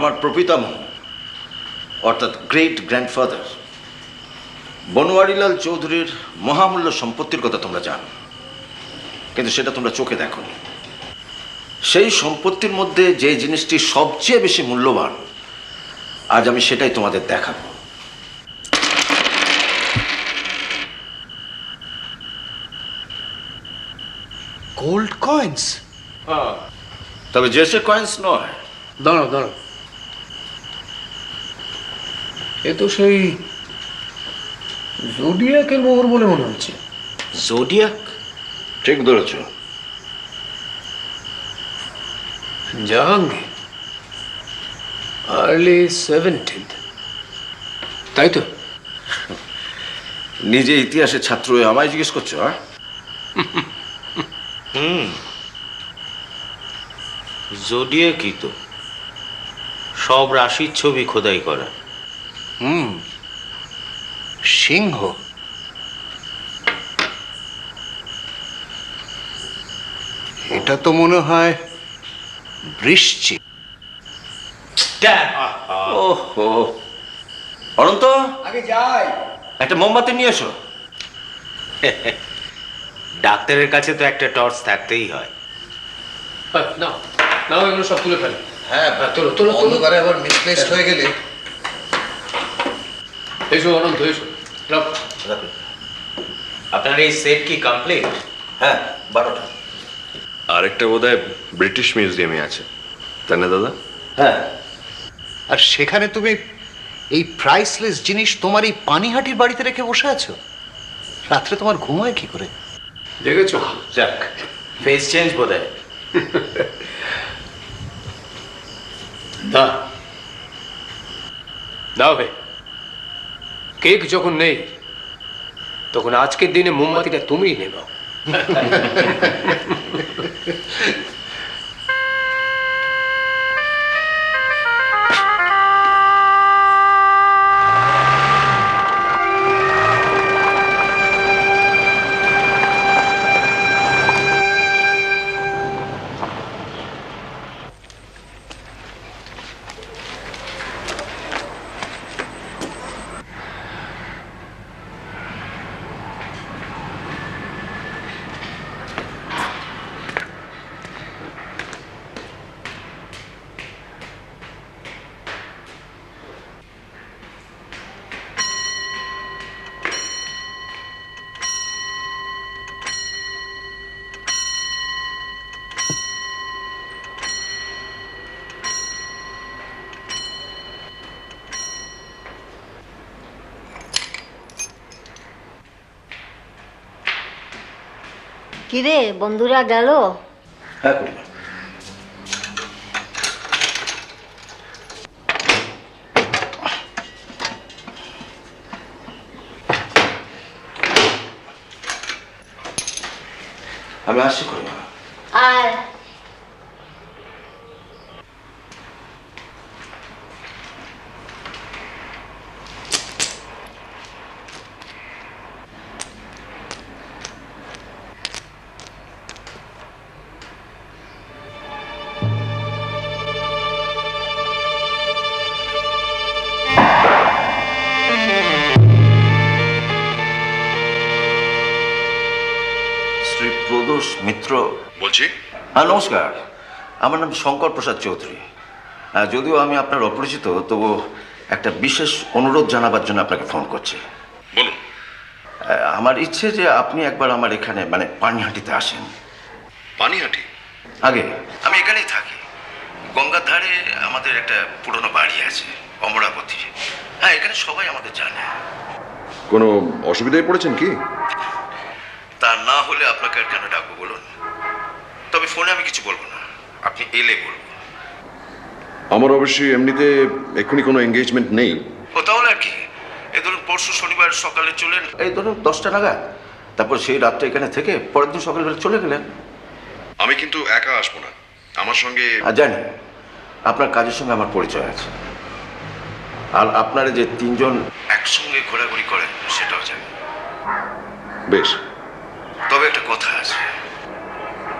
আমার প্রপিতামহ অর্থাৎ great grandfather Banwarilal চৌধুরীর মহামূল্য সম্পত্তির কথা তোমরা জানো, কিন্তু সেটা তোমরা চোখে দেখোনি। সেই সম্পত্তির মধ্যে যে জিনিসটি সবচেয়ে বেশি মূল্যবান, আজ আমি সেটাই তোমাদের দেখাবো। Gold coins? তবে যে সে কয়েন্স নয়। দাঁড়াও দাঁড়াও, এ তো সেই জোডিয়াকের মোহর বলে মনে হচ্ছে। জোডিয়াক? ঠিক ধরেছ। জাহাঙ্গীর, আর্লি 17th, তাই তো? নিজে ইতিহাসের ছাত্র হয়ে আমায় জিজ্ঞেস করছো? জোডিয়াকই তো, সব রাশির ছবি খোদাই করা। সিংহ। এটা তো মনে হয় বৃশ্চিক। ওহো, অনন্ত, আগে যাই। একটা মোমবাতি নিয়ে এসো। ডাক্তারের কাছে তো একটা টর্চ থাকতেই হয়। না না, এগুলো সব তুলে ফেলে। হ্যাঁ, তোলো তোলো তোলো। অন্ধকারে আবার মিসপ্লেসড হয়ে গেলে। এসো অনন্ত, এসো। আপনার এই সেট কি কমপ্লিট? হ্যাঁ, 12টা। আরেকটা বোধহয় ব্রিটিশ মিউজিয়ামে আছে, তাই না দাদা? হ্যাঁ। আর সেখানে তুমি এই প্রাইসলেস জিনিস তোমার এই পানিহাটির বাড়িতে রেখে বসে আছো? রাত্রে তোমার ঘুম হয় কি করে? দেখেছো? যাক, ফেস চেঞ্জ বোধহয়। দাও ভাই, কেক যখন নেই তখন আজকের দিনে মোমবাতিটা তুমিই নেবাও। কিরে বন্ধুরা গেল? হ্যাঁ করিমা। আমি আসছি করিমা। আর শ্রী প্রদোষ মিত্র বলছি। হ্যাঁ নমস্কার, আমার নাম শঙ্কর প্রসাদ চৌধুরী। যদিও আমি আপনার অপরিচিত, তবু একটা বিশেষ অনুরোধ জানাবার জন্য আপনাকে ফোন করছি। বলুন। আমার ইচ্ছে যে আপনি একবার আমার এখানে মানে পানিহাটিতে আসেন। পানিহাটি? আগে আমি এখানেই থাকি, গঙ্গার ধারে আমাদের একটা পুরনো বাড়ি আছে, অমরাবতী। হ্যাঁ, এখানে সবাই আমাদের জানে। কোনো অসুবিধায় পড়েছেন কি? তা না হলে আপনাকে আর কেন ডাকবো বলুন? তবে ফোনে আমি কিছু বলবো না, আপনি এলে বলবো। আমার অবশ্যই এমনিতে এক্ষুনি কোনো এঙ্গেজমেন্ট নেই। ও তাহলে আর কি, এই ধরুন পরশু শনিবার সকালে চলেন, এই ধরুন 10টা নাগাদ, তারপর সেই রাতটা এখানে থেকে পরের দিন সকালবেলা চলে গেলেন। আমি কিন্তু একা আসবো না, আমার সঙ্গে। আর জানি আপনার কাজের সঙ্গে আমার পরিচয় আছে, আর আপনারা যে 3 জন একসঙ্গে ঘোরাঘুরি করেন সেটাও জানি। বেশ। তবে একটা কথা আছে।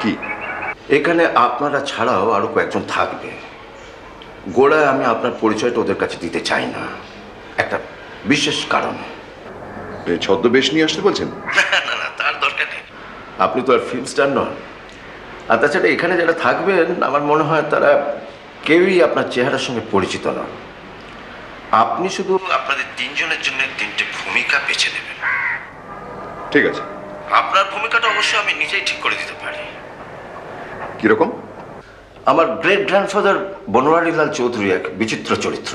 কি? এখানে আপনারা ছাড়াও আরো কয়েকজন থাকবে, গোড়ায় আমি আপনার পরিচয়টা ওদের কাছে দিতে চাই না, একটা বিশেষ কারণে। এই ছদ্মবেশ নিয়ে আসতে বলছেন? না না, তার দরকার নেই। আপনি তো আর ফিল্ম স্টার নন। আর তাছাড়া এখানে যারা থাকবেন আমার মনে হয় তারা কেউই আপনার চেহারার সঙ্গে পরিচিত নন। আপনি শুধু আপনাদের তিনজনের জন্য তিনটে ভূমিকা বেছে নেবেন। ঠিক আছে। আপনার ভূমিকাটা অবশ্যই আমি নিজেই ঠিক করে দিতে পারি। কিরকম? আমার গ্রেট গ্র্যান্ডফাদার বনোয়ারিলাল চৌধুরী এক বিচিত্র চরিত্র,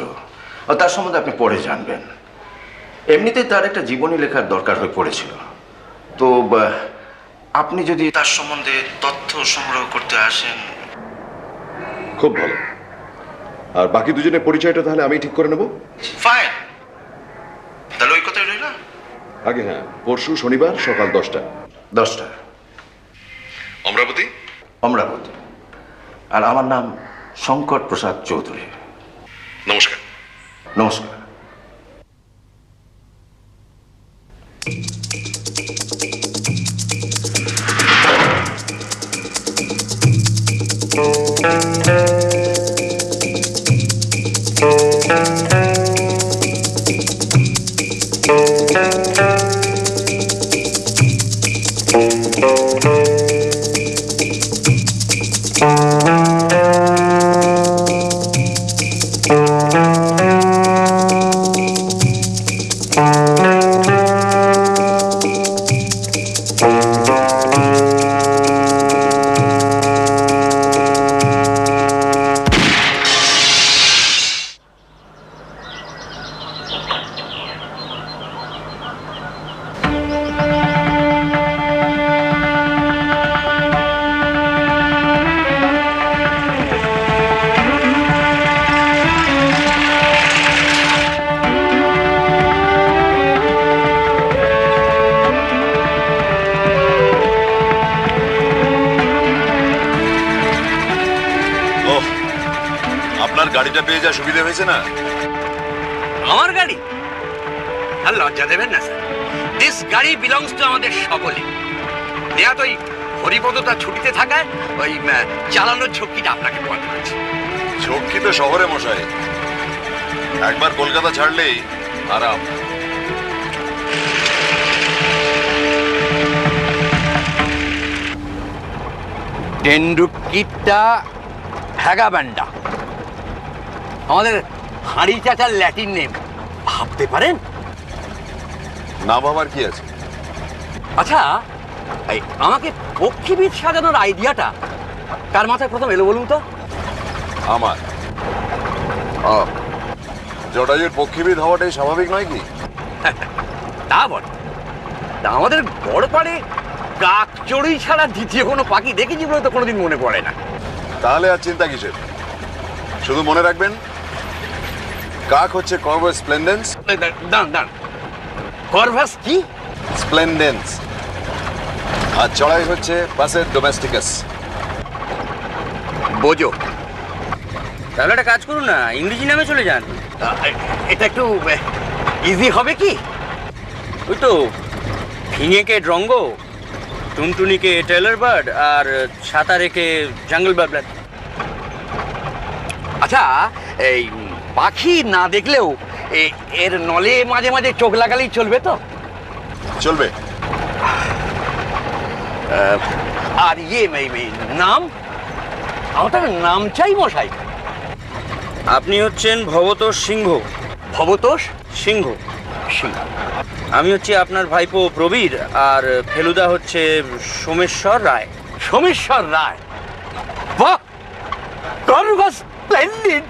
আর তার সম্বন্ধে আপনি পরে জানবেন। এমনিতেই তার একটা জীবনী লেখার দরকার হয়ে পড়েছিল, তো আপনি যদি তার সম্বন্ধে তথ্য সংগ্রহ করতে আসেন। খুব ভালো। আর বাকি দুজনের পরিচয়টা তাহলে আমি ঠিক করে নেব। ফাইন, তাহলে ওই কথাই রইল। আগে হ্যাঁ, পরশু শনিবার সকাল 10টা। 10টা। অমরাবতী? অমরাবতী। আর আমার নাম শঙ্কর প্রসাদ চৌধুরী। নমস্কার। নমস্কার। আপনার গাড়িটা পেয়ে যা সুবিধা হয়েছে না? আমার গাড়ি? আর লজ্জা দেবেন না স্যার, দিস গাড়ি বিলংস টু আমাদের সকলে। নেহাত ওই হরিপদটা ছুটিতে থাকায় ওই চালানোর ঝক্কিটা আপনাকে পাওয়া আছে। ঝক্কি তো শহরে মশাই, একবার কলকাতা ছাড়লেই আরাম। টেন্ডুকিটা ভ্যাগাব্যান্ডা আমাদের হাঁড়ি চাচার ল্যাটিন নেম, ভাবতে পারেন? না ভাবার কি আছে? আচ্ছা, এই আমাকে পক্ষীবিদ সাজানোর আইডিয়াটা কার মাথায় প্রথম এলো বলুন তো? আমার। জটাজুর পক্ষীবিদ হওয়াটাই স্বাভাবিক নয় কি? তা বটে। তা আমাদের গড়পাড়ে কাকচড়ুই ছাড়া দ্বিতীয় কোনো পাখি দেখেছি বলে তো কোনোদিন মনে পড়ে না। তাহলে আর চিন্তা কিসের? শুধু মনে রাখবেন, কাক হচ্ছে কর্ভাস স্প্লেন্ডেন্স। দাঁড়ান দাঁড়ান, কর্ভাস কি? স্প্লেন্ডেন্স। আর চড়াই হচ্ছে বাসের ডোমেস্টিকাস। বোঝো। তাহলে একটা কাজ করুন না, ইংরেজি নামে চলে যান। এটা একটু ইজি হবে কি? ওই তো ফিঙেকে ড্রঙ্গ, টুনটুনিকে টেলর বার্ড, আর সাঁতারেকে জাঙ্গল বাবলার। আচ্ছা, এই পাখি না দেখলেও এর নলে মাঝে মাঝে চোখ লাগালেই চলবে তো? চলবে। আর নাম? আমার নাম চাই মশাই। আপনি হচ্ছেন ভবতোষ সিংহ। ভবতোষ সিংহ। সিংহ। আমি হচ্ছি আপনার ভাইপো প্রবীর, আর ফেলুদা হচ্ছে সোমেশ্বর রায়। সোমেশ্বর রায়? বাহ, কর্ভাস স্প্লেন্ডিড।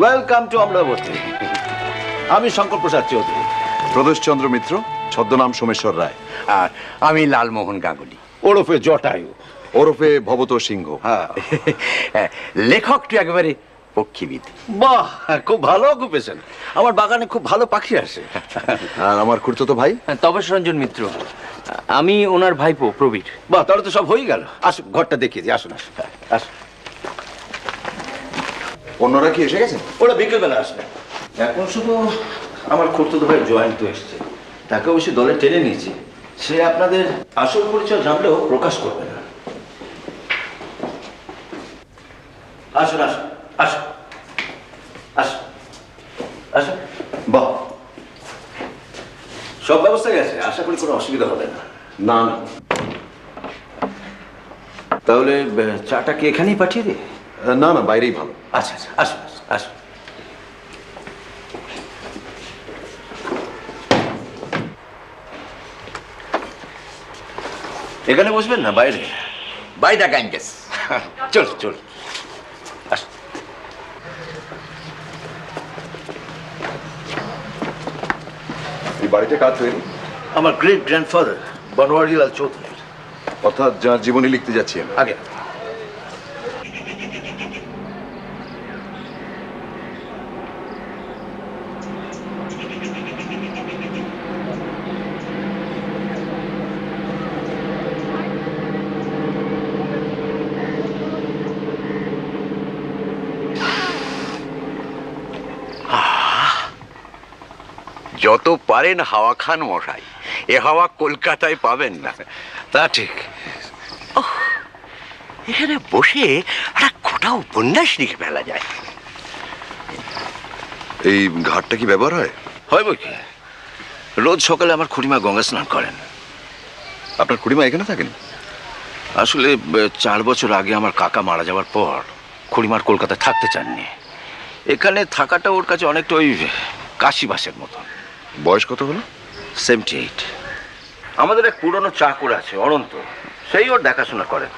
Welcome to Amaravati. আমি শঙ্কর প্রসাদ চৌধুরী। প্রদোষচন্দ্র মিত্র, ছদ্মনাম সোমেশ্বর রায়। আর আমি লালমোহন গাঙ্গুলি, ওরফে জটায়ু। ওরফে ভবত সিংহ। হ্যাঁ। লেখকটি একেবারে পক্ষীবিদ। বাহ, খুব ভালো অকুপেশন। আমার বাগানে খুব ভালো পাখি আসে। আর আমার খুড়তুতো ভাই তপস রঞ্জন মিত্র, আমি ওনার ভাইপো প্রবীর। বাহ, তাহলে তো সব হয়ে গেল। আসুন, ঘরটা দেখিয়ে দিই। আসুন আসুন আসুন। অন্যরা কি এসে গেছেন? ওরা বিকেলবেলা আসবে। এখন শুধু আমার খুড়তুতো ভাই জয়ন্ত এসছে, তাকে অবশ্যই দলে টেনে নিয়েছি। সে আপনাদের আসল পরিচয় জানলেও প্রকাশ করবে না। আসুন আসুন আসুন আসুন আসুন। বাহ, সব ব্যবস্থা গেছে, আশা করি কোনো অসুবিধা হবে না। না না, তাহলে চাটা কি এখানেই পাঠিয়ে দিই? না না, বাইরেই ভালো। আচ্ছা আচ্ছা, আসুন আসুন আসুন। এখানে বসবেন না বাইরে? By the Ganges. চল চল আসুন। এই বাড়িতে কাজ তৈরি, আমার গ্রেট গ্র্যান্ডফাদার বনওয়ারিলাল চৌধুরী। অর্থাৎ যার জীবনী লিখতে যাচ্ছি আমি। আগে যত পারেন হাওয়া খান মশাই, এ হাওয়া কলকাতায় পাবেন না। তা ঠিক। এখানে বসে একটা গোটা উপন্যাস লিখে ফেলা যায়। এই ঘাটটা কি ব্যবহার হয়? হয় বই কি, রোজ সকালে আমার খুড়িমা গঙ্গা স্নান করেন। আপনার খুড়িমা এখানে থাকেন? আসলে 4 বছর আগে আমার কাকা মারা যাওয়ার পর খুড়িমার কলকাতায় থাকতে চাননি। এখানে থাকাটা ওর কাছে অনেকটা ওই কাশিবাসের মতো। বয়স কত হলো? 78। আমাদের এক পুরনো চাকর আছে অনন্ত, সেই ওর দেখাশোনা করেন।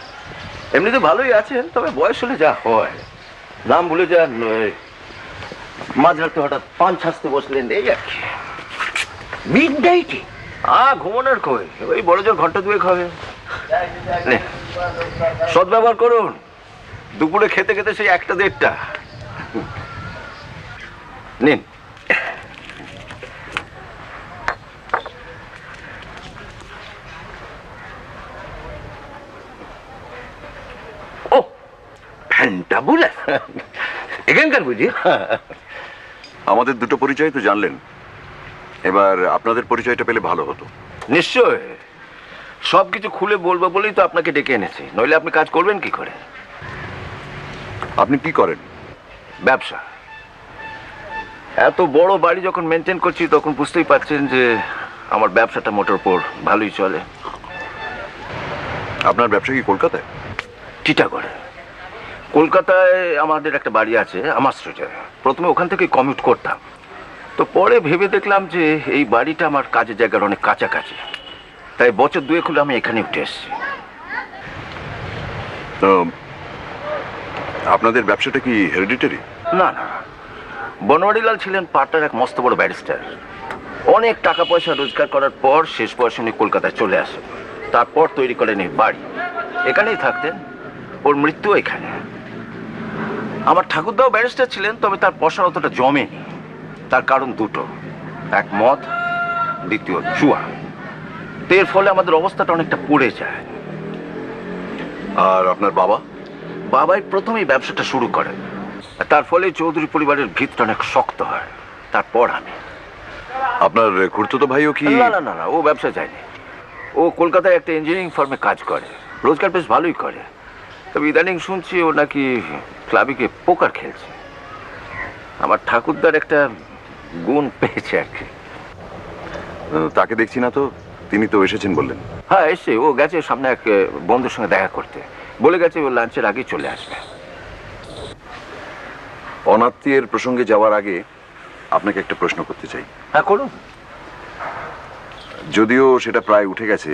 এমনিতে ভালোই আছেন, তবে বয়স হলে যা হয়, নাম ভুলে যান, মাঝ রাতে হঠাৎ পান ছাঁচতে বসলেন, এই আর কি। মিডনাইটে ঘুমানোর কই, ওই বড় জোর ঘন্টা 2 হবে। সদ্ব্যবহার করুন, দুপুরে খেতে খেতে সেই 1টা-1.5টা। নিন। ও ফ্যান্টাবুলাস, এখানকার বুঝি? আমাদের দুটো পরিচয় তো জানলেন, এবার আপনাদের পরিচয়টা পেলে ভালো হতো। নিশ্চয়, সবকিছু খুলে বলবো বলেই তো আপনাকে ডেকে এনেছি, নইলে আপনি কাজ করবেন কি করে? আপনি কি করেন? ব্যবসা। এত বড় বাড়ি যখন মেনটেন করছি, তখন বুঝতেই পারছেন যে আমার ব্যবসাটা মোটের উপর ভালোই চলে। আপনার ব্যবসা কি কলকাতায়? টিটাগড়ে। কলকাতায় আমাদের একটা বাড়ি আছে আমার স্ট্রিটে। প্রথমে ওখান থেকে কমিউট করতাম, তো পরে ভেবে দেখলাম যে এই বাড়িটা আমার কাজের জায়গার অনেক কাছাকাছি, তাই বছর 2 হলে আমি এখানে উঠে এসেছি। তো আপনাদের ব্যবসাটা কি হেরিডিটারি? না না, বনওয়ারিলাল ছিলেন পাটনার এক মস্ত বড় ব্যারিস্টার। অনেক টাকা পয়সা রোজগার করার পর শেষ বয়সে উনি কলকাতায় চলে আসেন। তারপর তৈরি করেন এই বাড়ি, এখানেই থাকতেন। ওর মৃত্যু এখানে। আমার ঠাকুরদাও ব্যারিস্টার ছিলেন, তবে তার পয়সা অতটা জমেনি। তার কারণ দুটো, এক মদ, দ্বিতীয় জুয়া। এর ফলে আমাদের অবস্থাটা অনেকটা পড়ে যায়। আর আপনার বাবা? বাবাই প্রথমেই ব্যবসাটা শুরু করেন, তার ফলে চৌধুরী পরিবারের ভিতটা অনেক শক্ত হয়। তারপর আমি। আপনার খুড়তুতো ভাইও কি? না না না না, ও ব্যবসা যায়নি। ও কলকাতায় একটা ইঞ্জিনিয়ারিং ফার্মে কাজ করে, রোজগার বেশ ভালোই করে। তবে ইদানিং শুনছি ও নাকি ক্লাবে গিয়ে পোকার খেলছে। আমার ঠাকুরদার একটা গুণ পেয়েছে আর কি। তাকে দেখছি না তো, তিনি তো এসেছেন বললেন। হ্যাঁ এসে, ও গেছে সামনে এক বন্ধুর সঙ্গে দেখা করতে, বলে গেছে ও লাঞ্চের আগেই চলে আসবে। অনাত্মীয়ের প্রসঙ্গে যাওয়ার আগে আপনাকে একটা প্রশ্ন করতে চাই। হ্যাঁ করুন। যদিও সেটা প্রায় উঠে গেছে,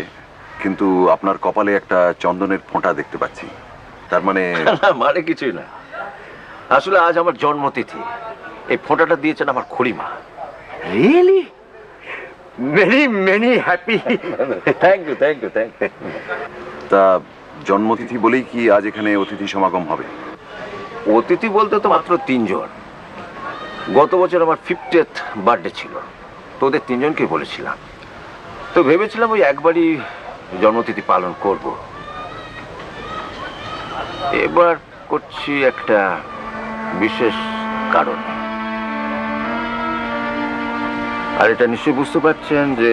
কিন্তু আপনার কপালে একটা চন্দনের ফোঁটা দেখতে পাচ্ছি। তার মানে? মানে কিছুই না, আসলে আজ আমার জন্মতিথি। এই ফোঁটাটা দিয়েছেন আমার খুড়িমা। Really? Many many happy. Thank you thank you thank you. তা জন্মতিথি বলেই কি আজ এখানে অতিথি সমাগম হবে? অতিথি বলতে তো মাত্র 3 জন। গত বছর আমার 50th বার্থডে ছিল, তো ওদের 3 জনকে বলেছিলাম। তো ভেবেছিলাম ওই একবারই জন্মতিথি পালন করব। এবার করছি একটা বিশেষ কারণে। আর এটা নিশ্চয়ই বুঝতে পারছেন যে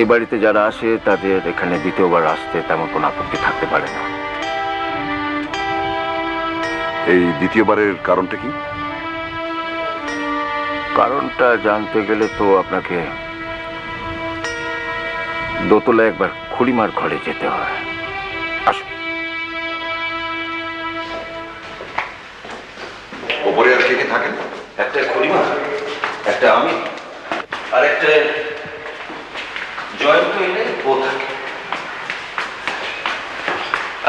এ বাড়িতে যারা আসে তাদের এখানে দ্বিতীয়বার আসতে তেমন কোনো আপত্তি থাকতে পারে না। এই দ্বিতীয়বারের কারণটা কি? কারণটা জানতে গেলে তো আপনাকে দোতলায় একবার খুড়িমার ঘরে যেতে হয়। আসুন। ওপরে আর কে কে থাকেন? একটা খুড়িমা, একটা আমি, আর একটা জয়ন্ত এলে ও থাকে।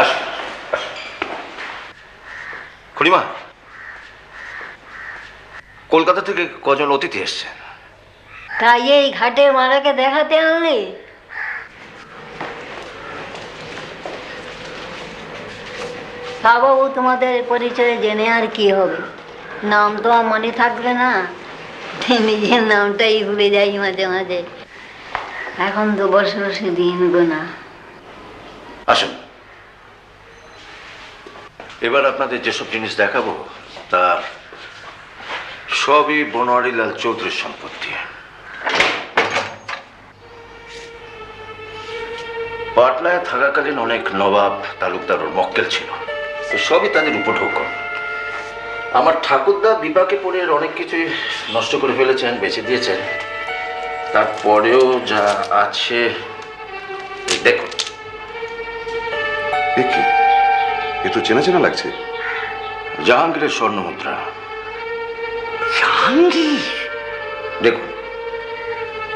আসুন আসুন। খুড়িমা, কলকাতা থেকে কজন অতিথি এসছেন? তাই এই ঘাটে মারাকে দেখাতে আনলি? তা বাবু, তোমাদের পরিচয় জেনে আর কি হবে? নাম তো আর মনে থাকবে না, নিজের নামটাই ভুলে যাই মাঝে মাঝে। এখন তো বসে বসে দিন গোনা। আসুন। এবার আপনাদের যেসব জিনিস দেখাবো তা সবই বনোয়ারিলাল চৌধুরীর সম্পত্তি। পাটনায় থাকাকালীন অনেক নবাব, তালুকদার ওর মক্কেল ছিল, সবই তাদের উপঢৌকন। আমার ঠাকুরদা বিপাকে পড়ে অনেক কিছুই নষ্ট করে ফেলেছেন, বেঁচে দিয়েছেন। তারপরেও যা আছে দেখুন। এ কি? এ তো চেনা চেনা লাগছে। জাহাঙ্গীরের স্বর্ণ মুদ্রা। জাহাঙ্গীর? দেখুন,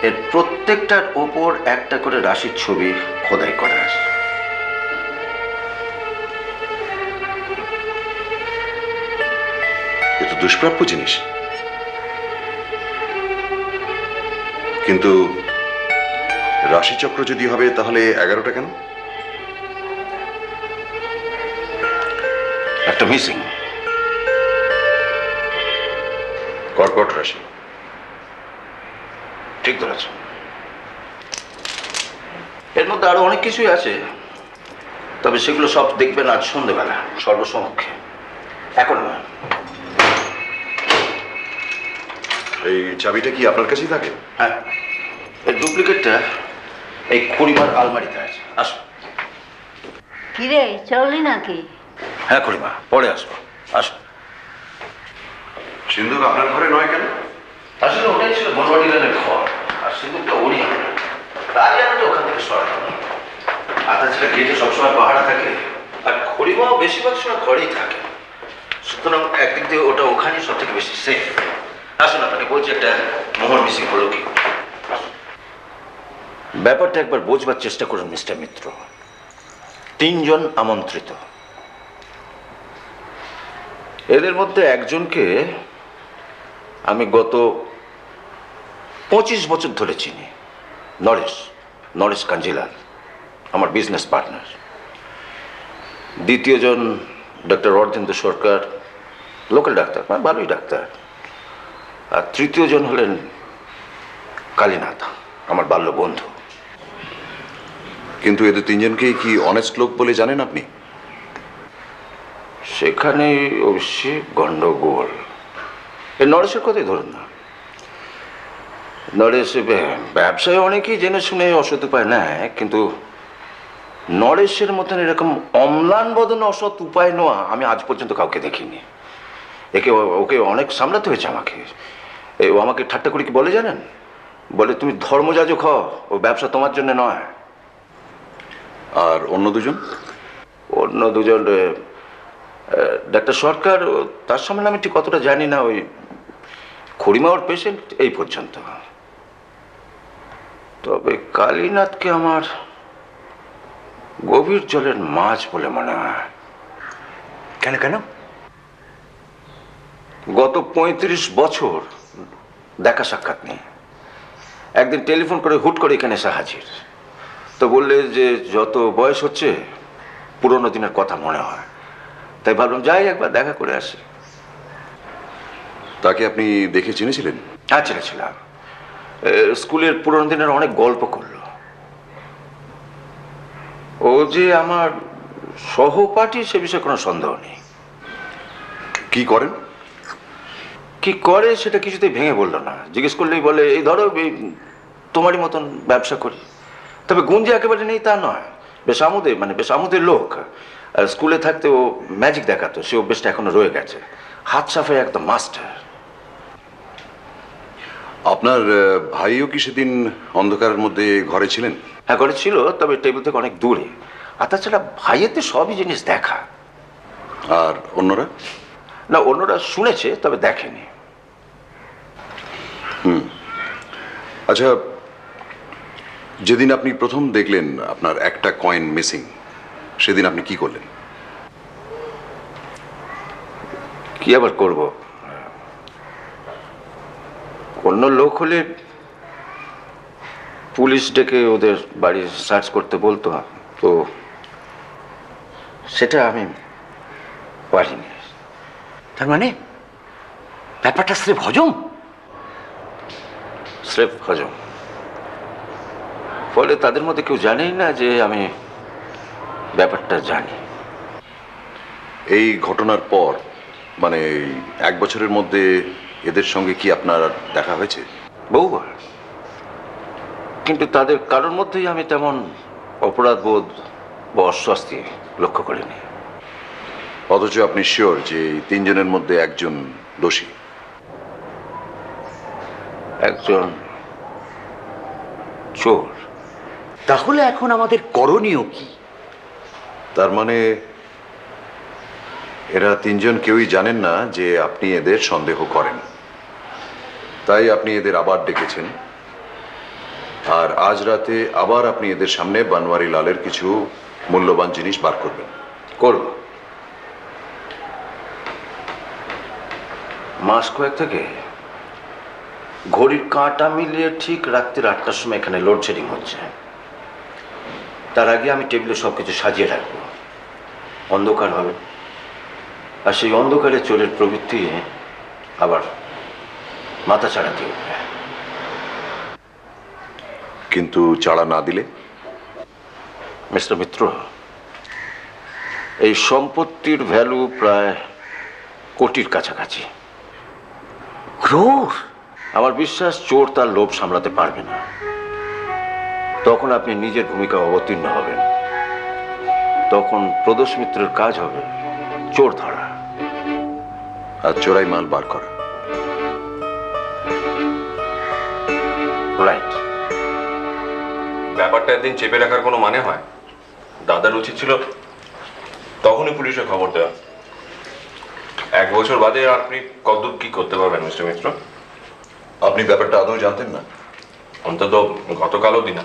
এর প্রত্যেকটার ওপর একটা করে রাশির ছবি খোদাই করা আছে। এ তো দুষ্প্রাপ্য জিনিস। কিন্তু রাশিচক্র যদি হবে তাহলে 11টা কেন? একটা মিসিং। কর্কট রাশি। ঠিক ধরেছ। এর মধ্যে আরো অনেক কিছুই আছে, তবে সেগুলো সব দেখবেন আজ সন্ধ্যেবেলা সর্বসমক্ষে, এখন না। এই চাবিটা কি আপনার কাছেই থাকে? হ্যাঁ, এর ডুপ্লিকেটটা এই খুড়িমার আলমারিতে আছে। আসো। কিরে, চললি নাকি? হ্যাঁ খুড়িমা, পরে আসবো। আসো। সিন্ধুক আপনার ঘরে নয় কেন? আসলে ওটাই ছিল বনওয়ারিলালের ঘর, আর সিন্ধুকটা ওরই হবে। তাই আমি ওখান থেকে সরানো। আর তাছাড়া গেটে সবসময় পাহারা থাকে, আর খুড়িমাও বেশিরভাগ সময় ঘরেই থাকে। সুতরাং একদিক দিয়ে ওটা ওখানেই সব থেকে বেশি সেফ। আসুন, আপনাকে বলছি একটা মোহর মিসিং হলো কি। ব্যাপারটা একবার বোঝবার চেষ্টা করুন মিস্টার মিত্র। 3 জন আমন্ত্রিত, এদের মধ্যে একজনকে আমি গত 25 বছর ধরে চিনি, নরেশ কাঞ্জিলাল, আমার বিজনেস পার্টনার। দ্বিতীয়জন ডক্টর অর্ধেন্দু সরকার, লোকাল ডাক্তার, মানে ভালোই ডাক্তার। আর তৃতীয়জন হলেন কালীনাথ, আমার বাল্য বন্ধু। কিন্তু এদের 3 জনকেই কি অনেস্ট লোক বলে জানেন আপনি? সেখানে অবশ্যই গন্ডগোল। এই নরেশের কথাই ধরুন না। নরেশ ব্যবসায় অনেকেই জেনে শুনে অসৎ উপায় নেয়, কিন্তু নরেশের মতন এরকম অম্লান বদনে অসৎ উপায় নেওয়া আমি আজ পর্যন্ত কাউকে দেখিনি। ওকে অনেক সামলাতে হয়েছে আমাকে। ও আমাকে ঠাট্টা করে কি বলে জানেন? বলে, তুমি ধর্মযাজক হও, ও ব্যবসা তোমার জন্য নয়। আর অন্য দুজন? অন্য দুজন ডাক্তার সরকার, তার সম্বন্ধে আমি ঠিক কতটা জানি না। ওই খুড়িমা ওর পেশেন্ট, এই পর্যন্ত। তবে কালীনাথকে আমার গভীর জলের মাছ বলে মনে হয়। কেন কেন? গত 35 বছর দেখা সাক্ষাৎ নেই। একদিন টেলিফোন করে হুট করে এখানে এসে হাজির। তো বললে যে যত বয়স হচ্ছে পুরোনো দিনের কথা মনে হয়, তাই ভাবলাম যাই একবার দেখা করে আসি। তাকে আপনি দেখে চিনেছিলেন? হ্যাঁ, চিনেছিলাম। স্কুলের পুরোনো দিনের অনেক গল্প করলো। ও যে আমার সহপাঠী সে বিষয়ে কোনো সন্দেহ নেই। কি করেন? কি করে সেটা কিছুতেই ভেঙে বললো না। জিজ্ঞেস করলেই বলে এই ধরো তোমারই মতন ব্যবসা করি। তবে গুণ যে একেবারে নেই তা নয়, বেশ আমোদের লোক। আর স্কুলে থাকতে ও ম্যাজিক দেখাতো, সে অভ্যেসটা এখনো রয়ে গেছে। হাত সাফাই একদম মাস্টার। আপনার ভাইও কি সেদিন অন্ধকারের মধ্যে ঘরে ছিলেন? হ্যাঁ, ঘরে ছিল, তবে টেবিল থেকে অনেক দূরে। আর তাছাড়া ভাইয়েতে সবই জিনিস দেখা। আর অন্যরা? না, অন্যরা শুনেছে তবে দেখেনি। আচ্ছা, যেদিন আপনি প্রথম দেখলেন আপনার একটা কয়েন মিসিং, সেদিন আপনি কি করলেন? কি আবার করব, অন্য লোক হলে পুলিশ ডেকে ওদের বাড়ি সার্চ করতে বলতো, তো সেটা আমি পারিনি। তার মানে ব্যাপারটা স্রেফ হজম। ফলে তাদের মধ্যে কেউ জানেই না যে আমি ব্যাপারটা জানি। এই ঘটনার পর মানে এক বছরের মধ্যে এদের সঙ্গে কি আপনার দেখা হয়েছে? বহুবার, কিন্তু তাদের কারোর মধ্যেই আমি তেমন অপরাধ বোধ বা অস্বস্তি লক্ষ্য করিনি। অথচ আপনি শিওর যে এই তিনজনের মধ্যে একজন দোষী? একজন চোর। তাহলে এখন আমাদের করণীয় কি? তার মানে এরা তিনজন কেউই জানেন না যে আপনি এদের সন্দেহ করেন, তাই আপনি এদের আবার ডেকেছেন। আর আজ রাতে আবার আপনি এদের সামনে বানওয়ারি লালের কিছু মূল্যবান জিনিস বার করবেন। করব। মাস কয়েক থেকে ঘড়ির কাঁটা মিলিয়ে ঠিক রাত্রির 8টার সময় এখানে লোডশেডিং হচ্ছে। তার আগে আমি টেবিলে সবকিছু সাজিয়ে রাখবো, অন্ধকার হবে। আর সেই অন্ধকারে চোরের প্রবৃত্তি আবার মাথা চাড়া দিয়ে উঠবে। কিন্তু চাড়া না দিলে? মিস্টার মিত্র, এই সম্পত্তির ভ্যালু প্রায় কোটির কাছাকাছি। ক্রোর? আমার বিশ্বাস চোর তার লোভ সামলাতে পারবে না। তখন আপনি নিজের ভূমিকা অবতীর্ণ হবেন। তখন প্রদোষ মিত্রের কাজ হবে চোর ধরা আর চোরাই মাল বার করা। রাইট। ব্যাপারটা একদিন চেপে রাখার কোনো মানে হয়? দাদার উচিত ছিল তখনই পুলিশে খবর দেওয়া। 1 বছর বাদে আপনি কতদূর কি করতে পারবেন মিস্টার মিত্র? আপনি ব্যাপারটা আদৌ জানতেন না? অন্তত গতকালও দিনা।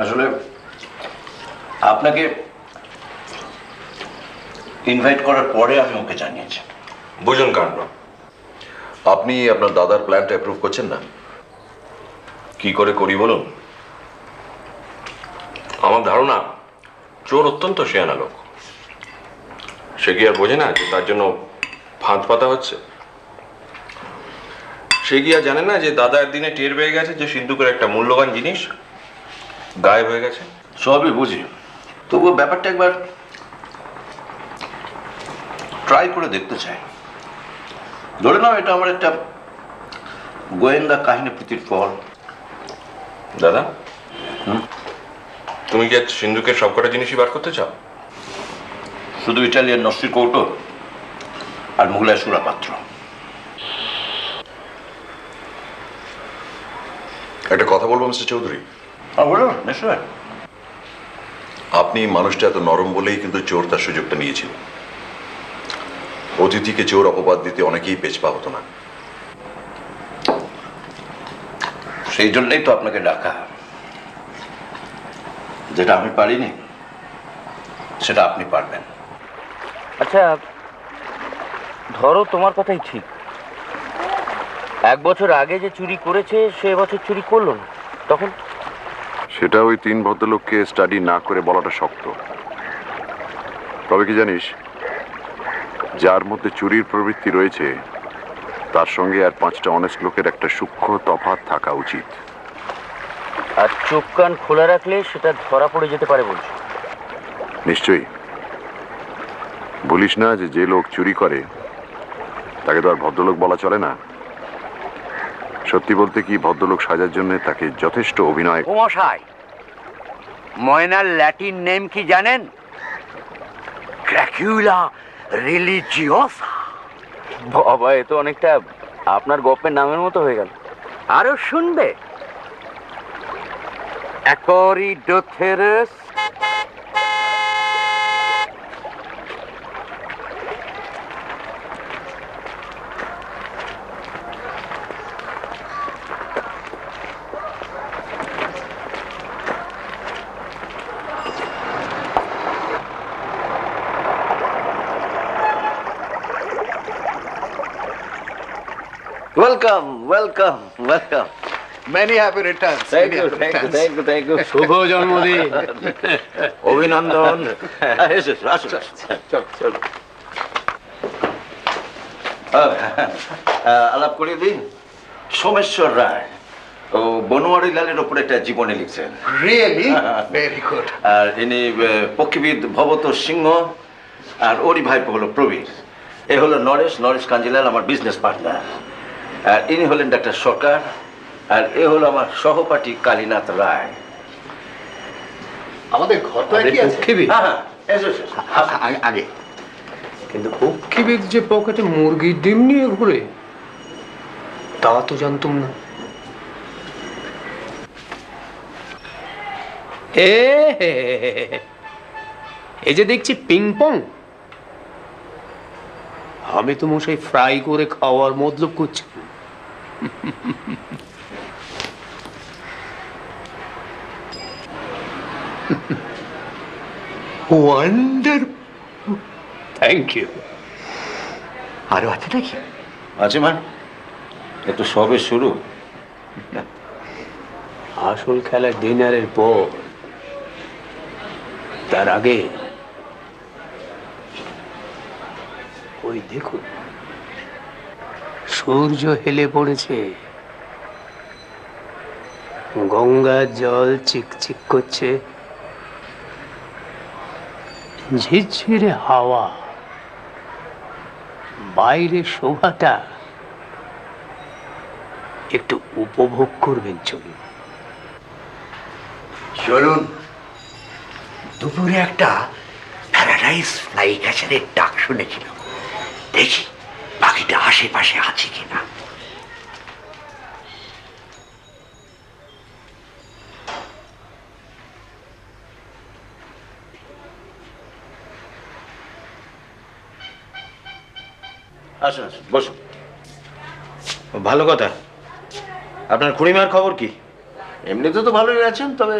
আসলে আপনাকে ইনভাইট করার পরে আমি ওকে জানিয়েছি। বুঝুন কাণ্ড। আপনি আপনার দাদার প্ল্যানটা অ্যাপ্রুভ করছেন না? কি করে করি বলুন? আমার ধারণা চোর অত্যন্ত শেয়ানা লোক। সে কি আর বোঝে না যে তার জন্য ফাঁদ পাতা হচ্ছে? সে কি আর জানে না যে দাদা একদিনে টের পেয়ে গেছে যে সিন্ধুকের একটা মূল্যবান জিনিস গায়েব হয়ে গেছে? সবই বুঝি, তবুও ব্যাপারটা একবার ট্রাই করে দেখতে চাই। ধরে নাও এটা আমার একটা গোয়েন্দা কাহিনী প্রীতির ফল। দাদা, তুমি কি সিন্ধুকের সবকটা জিনিসই বার করতে চাও? শুধু ইটালিয়ান নস্যির কৌটো আর মুঘলাই সুরা পাত্র। একটা কথা বলবো মিস্টার চৌধুরী? বলুন, নিশ্চয়। আপনি মানুষটা এত নরম বলেই কিন্তু চোর তার সুযোগটা নিয়েছিল। অতিথিকে চোর অপবাদ দিতে অনেকেই পেছপা হতো না। সেই জন্যই তো আপনাকে ডাকা। যেটা আমি পারিনি সেটা আপনি পারবেন। আচ্ছা, ধরো তোমার কথাই ঠিক, 1 বছর আগে যে চুরি করেছে সে এবছর চুরি করলো না, তখন সেটা ওই 3 ভদ্রলোককে স্টাডি না করে বলাটা শক্ত। তবে কি জানিস, যার মধ্যে চুরির প্রবৃত্তি রয়েছে তার সঙ্গে আর 5টা অনেস্ট লোকের একটা সূক্ষ্ম তফাৎ থাকা উচিত। আর চোখ কান খোলা রাখলে সেটা ধরা পড়ে যেতে পারে বলছো? নিশ্চয়ই। বলিস না যে লোক চুরি করে তাকে তো আর ভদ্রলোক বলা চলে না। সত্যি বলতে কি, ভদ্রলোক সাজার জন্য তাকে যথেষ্ট অভিনয়। মশাই, ময়নার ল্যাটিন নেম কি জানেন? ড্রাকুলা রিলিজিওসা। বাবা, এ তো অনেকটা আপনার গল্পের নামের মতো হয়ে গেল। আরো শুনবে? Acridotheres. Welcome welcome welcome. Many happy returns. Thank you thank you thank you thank you. শুভ জন্মদিন। অভিনন্দন। এসো এসো, আসুন আসুন। চলো চলো। আলাপ করে দিন। সোমেশ্বর রায় ও বনোয়ারি লালের ওপরে একটা জীবনী লিখছেন। Really? Very good. আর ইনি পক্ষীবিদ ভবতোষ সিংহ, আর ওরই ভাইপো হলো প্রবীর। এ হলো নরেশ কাঞ্জিলাল, আমার বিজনেস পার্টনার। আর ইনি হলেন ডাক্তার সরকার, আর এ হলো আমার সহপাঠী কালীনাথ রায়। আমাদের ঘরটা কি আছে? পক্ষীবিদ? হ্যাঁ হ্যাঁ, এসো এসো, আগে কিন্তু পক্ষীবিদ যে পকেটে মুরগির ডিম নিয়ে ঘুরে, তা তো জানতুম না। এই যে দেখছি পিং পং, আমি তো মশাই ফ্রাই করে খাওয়ার মতলব করছি। ওয়ান্ডার। Thank you. আরো আছে নাকি? আছে মানে একটু সবে শুরু। আসল খেলা ডিনারের পর, তার আগে ওই দেখুন, সূর্য হেলে পড়েছে, গঙ্গার জল চিকচিক করছে, ঝিরঝিরে হাওয়া, বাইরে শোভাটা একটু উপভোগ করবেন। চলুন চলুন। দুপুরে একটা প্যারাডাইস ফ্লাই ক্যাচারের ডাক শুনেছিলাম, দেখি বাকিটা আশেপাশে আছে কিনা। আসুন আসুন, বসুন। ভালো কথা। আপনার খুড়িমার খবর কি? এমনিতে তো ভালোই আছেন, তবে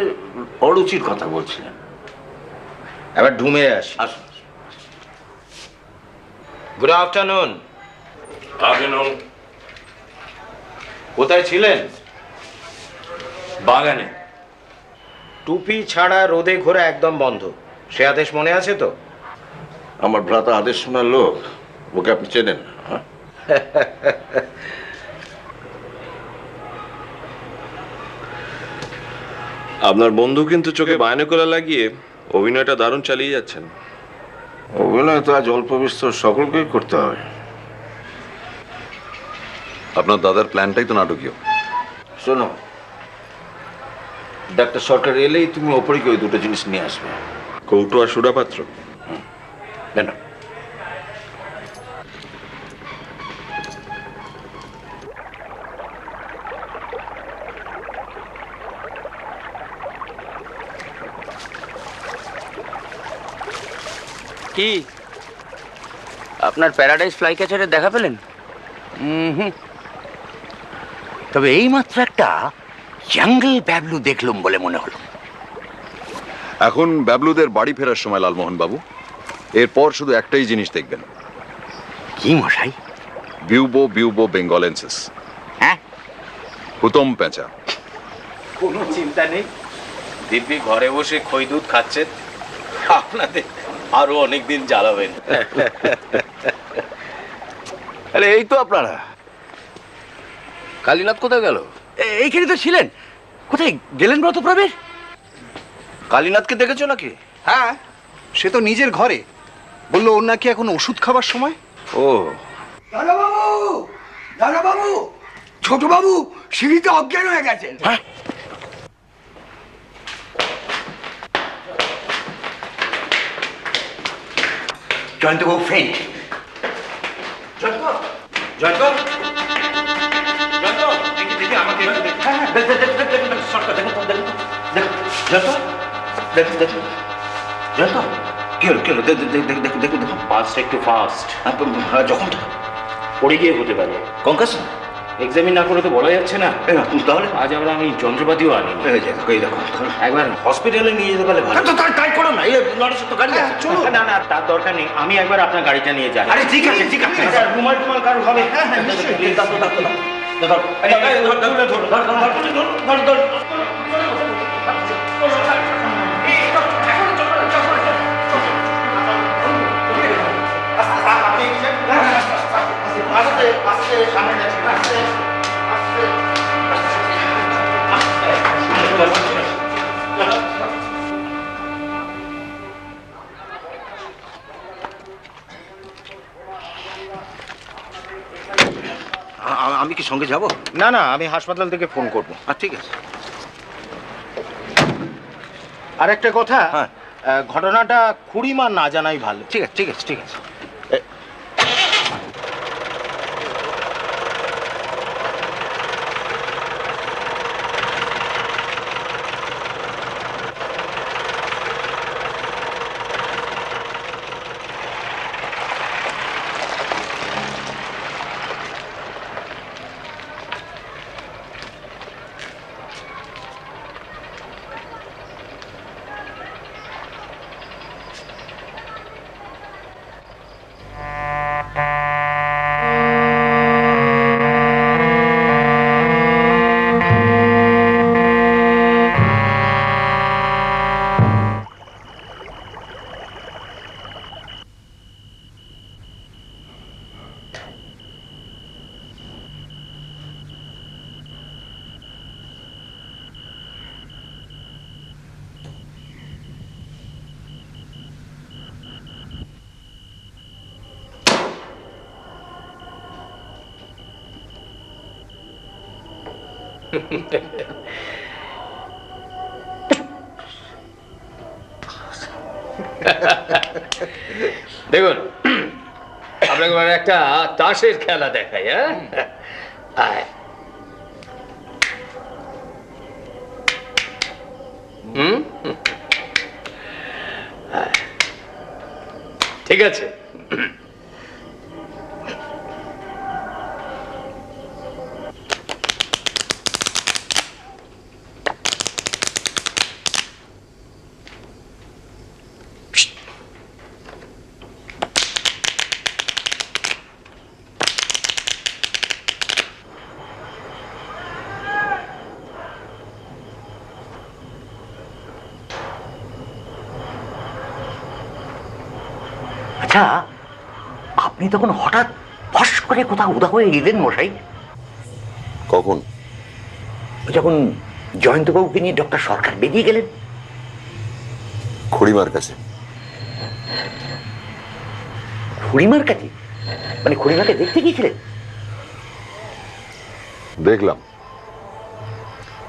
অরুচির কথা বলছিলেন। এবার ঢুমে আসি। আসুন। Good afternoon. আফটারনুন। কোথায় ছিলেন? বাগানে। টুপি ছাড়া রোদে ঘোরা একদম বন্ধ, সে আদেশ মনে আছে তো? আমার ভ্রাতা আদেশ শোনার লোক, ওকে আপনি চেনেন না? হ্যাঁ? আপনার বন্ধু কিন্তু চোখে বায়নোকুলার লাগিয়ে অভিনয়টা দারুণ চালিয়ে যাচ্ছেন। অভিনয় তো আজ অল্প বিস্তর সকলকেই করতে হবে। আপনার দাদার প্ল্যানটাই তো নাটকীয়। শোনো, ডাক্তার সরকার এলেই তুমি ওপরে ওই দুটো জিনিস নিয়ে আসবে। কৌটো আর সুরাপাত্র। কেন? কি আপনার প্যারাডাইস ফ্লাই ক্যাচারের দেখা পেলেন? তবে এইমাত্র একটা জঙ্গল ব্যাবলু দেখলুম বলে মনে হলো। এখন ব্যাবলুদের বাড়ি ফেরার সময় লালমোহন বাবু, এরপর শুধু একটাই জিনিস দেখবেন। কি মশাই? বিউবো বেঙ্গলেন্সিস, হ্যাঁ, হুতম পেঁচা। কোনো চিন্তা নেই, দিব্যি ঘরে বসে খই দুধ খাচ্ছেন, আপনাদের আরো অনেক দিন জ্বালাবেন। আরে এই তো আপনারা, কালীনাথ কোথায় গেল? এইখানে তো ছিলেন, কোথায় গেলেন ব্রত প্রবীর? কালীনাথকে দেখেছো নাকি? হ্যাঁ, সে তো নিজের ঘরে বললো ওর নাকি এখন ওষুধ খাবার সময়। ও দাদাবাবু, ছোট বাবু সিঁড়িতে অজ্ঞান হয়ে গেছেন। জয়ন্তবাবু ফেন্ট। জয়ন্ত, জয়ন্ত, জয়ন্ত, দেখি দেখি আমাকে একটু দেখি। দেখুন সরকার, দেখুন তো, দেখুন তো, দেখুন জয়ন্ত, দেখুন দেখুন জয়ন্ত, কি হলো কি হলো? দেখুন দেখুন দেখুন দেখুন। পাঁচটা একটু ফাস্ট, যখন পড়ে গিয়ে হতে পারে। কঙ্কাস এক্সামিন না করে তো বলা যাচ্ছে না। তাহলে আজ আমরা আমি যন্ত্রপাতিও আনিনি। এই দেখো একবার হসপিটালে নিয়ে যেতে পারলে ভালো। তাই করো না, এই লড়ার তো গাড়ি আছে, চলো। না না, তার দরকার নেই, আমি একবার আপনার গাড়িটা নিয়ে যাই। আরে ঠিক আছে ঠিক আছে। রুমাল টুমাল কারো হবে? আমি কি সঙ্গে যাব? না না, আমি হাসপাতাল থেকে ফোন করবো। ঠিক আছে। আর একটা কথা, হ্যাঁ। ঘটনাটা খুড়িমা না জানাই ভালো। ঠিক আছে ঠিক আছে ঠিক আছে। দেখুন, আপনাকে একটা তাসের খেলা দেখাই। হ্যাঁ, ঠিক আছে। আচ্ছা, আপনি তখন হঠাৎ ফস করে কোথাও উদা হয়ে গেলেন মশাই? কখন? যখন জয়ন্তবাবুকে নিয়ে ডক্টর সরকার বেরিয়ে গেলেন। খুড়িমার কাছে। খুড়িমার কাছে? মানে খুড়িমাকে দেখতে গিয়েছিলেন? দেখলাম,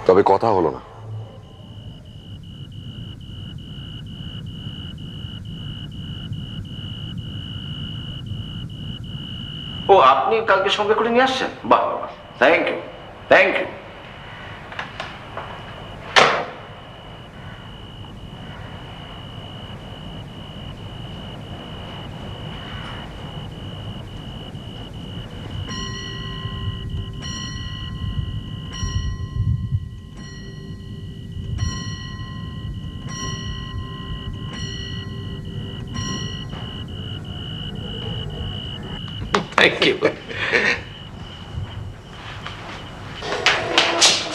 তবে কথা হলো না। ও, আপনি কালকে সঙ্গে করে নিয়ে আসছেন? বাহ বাহ, thank you thank you. Thank you.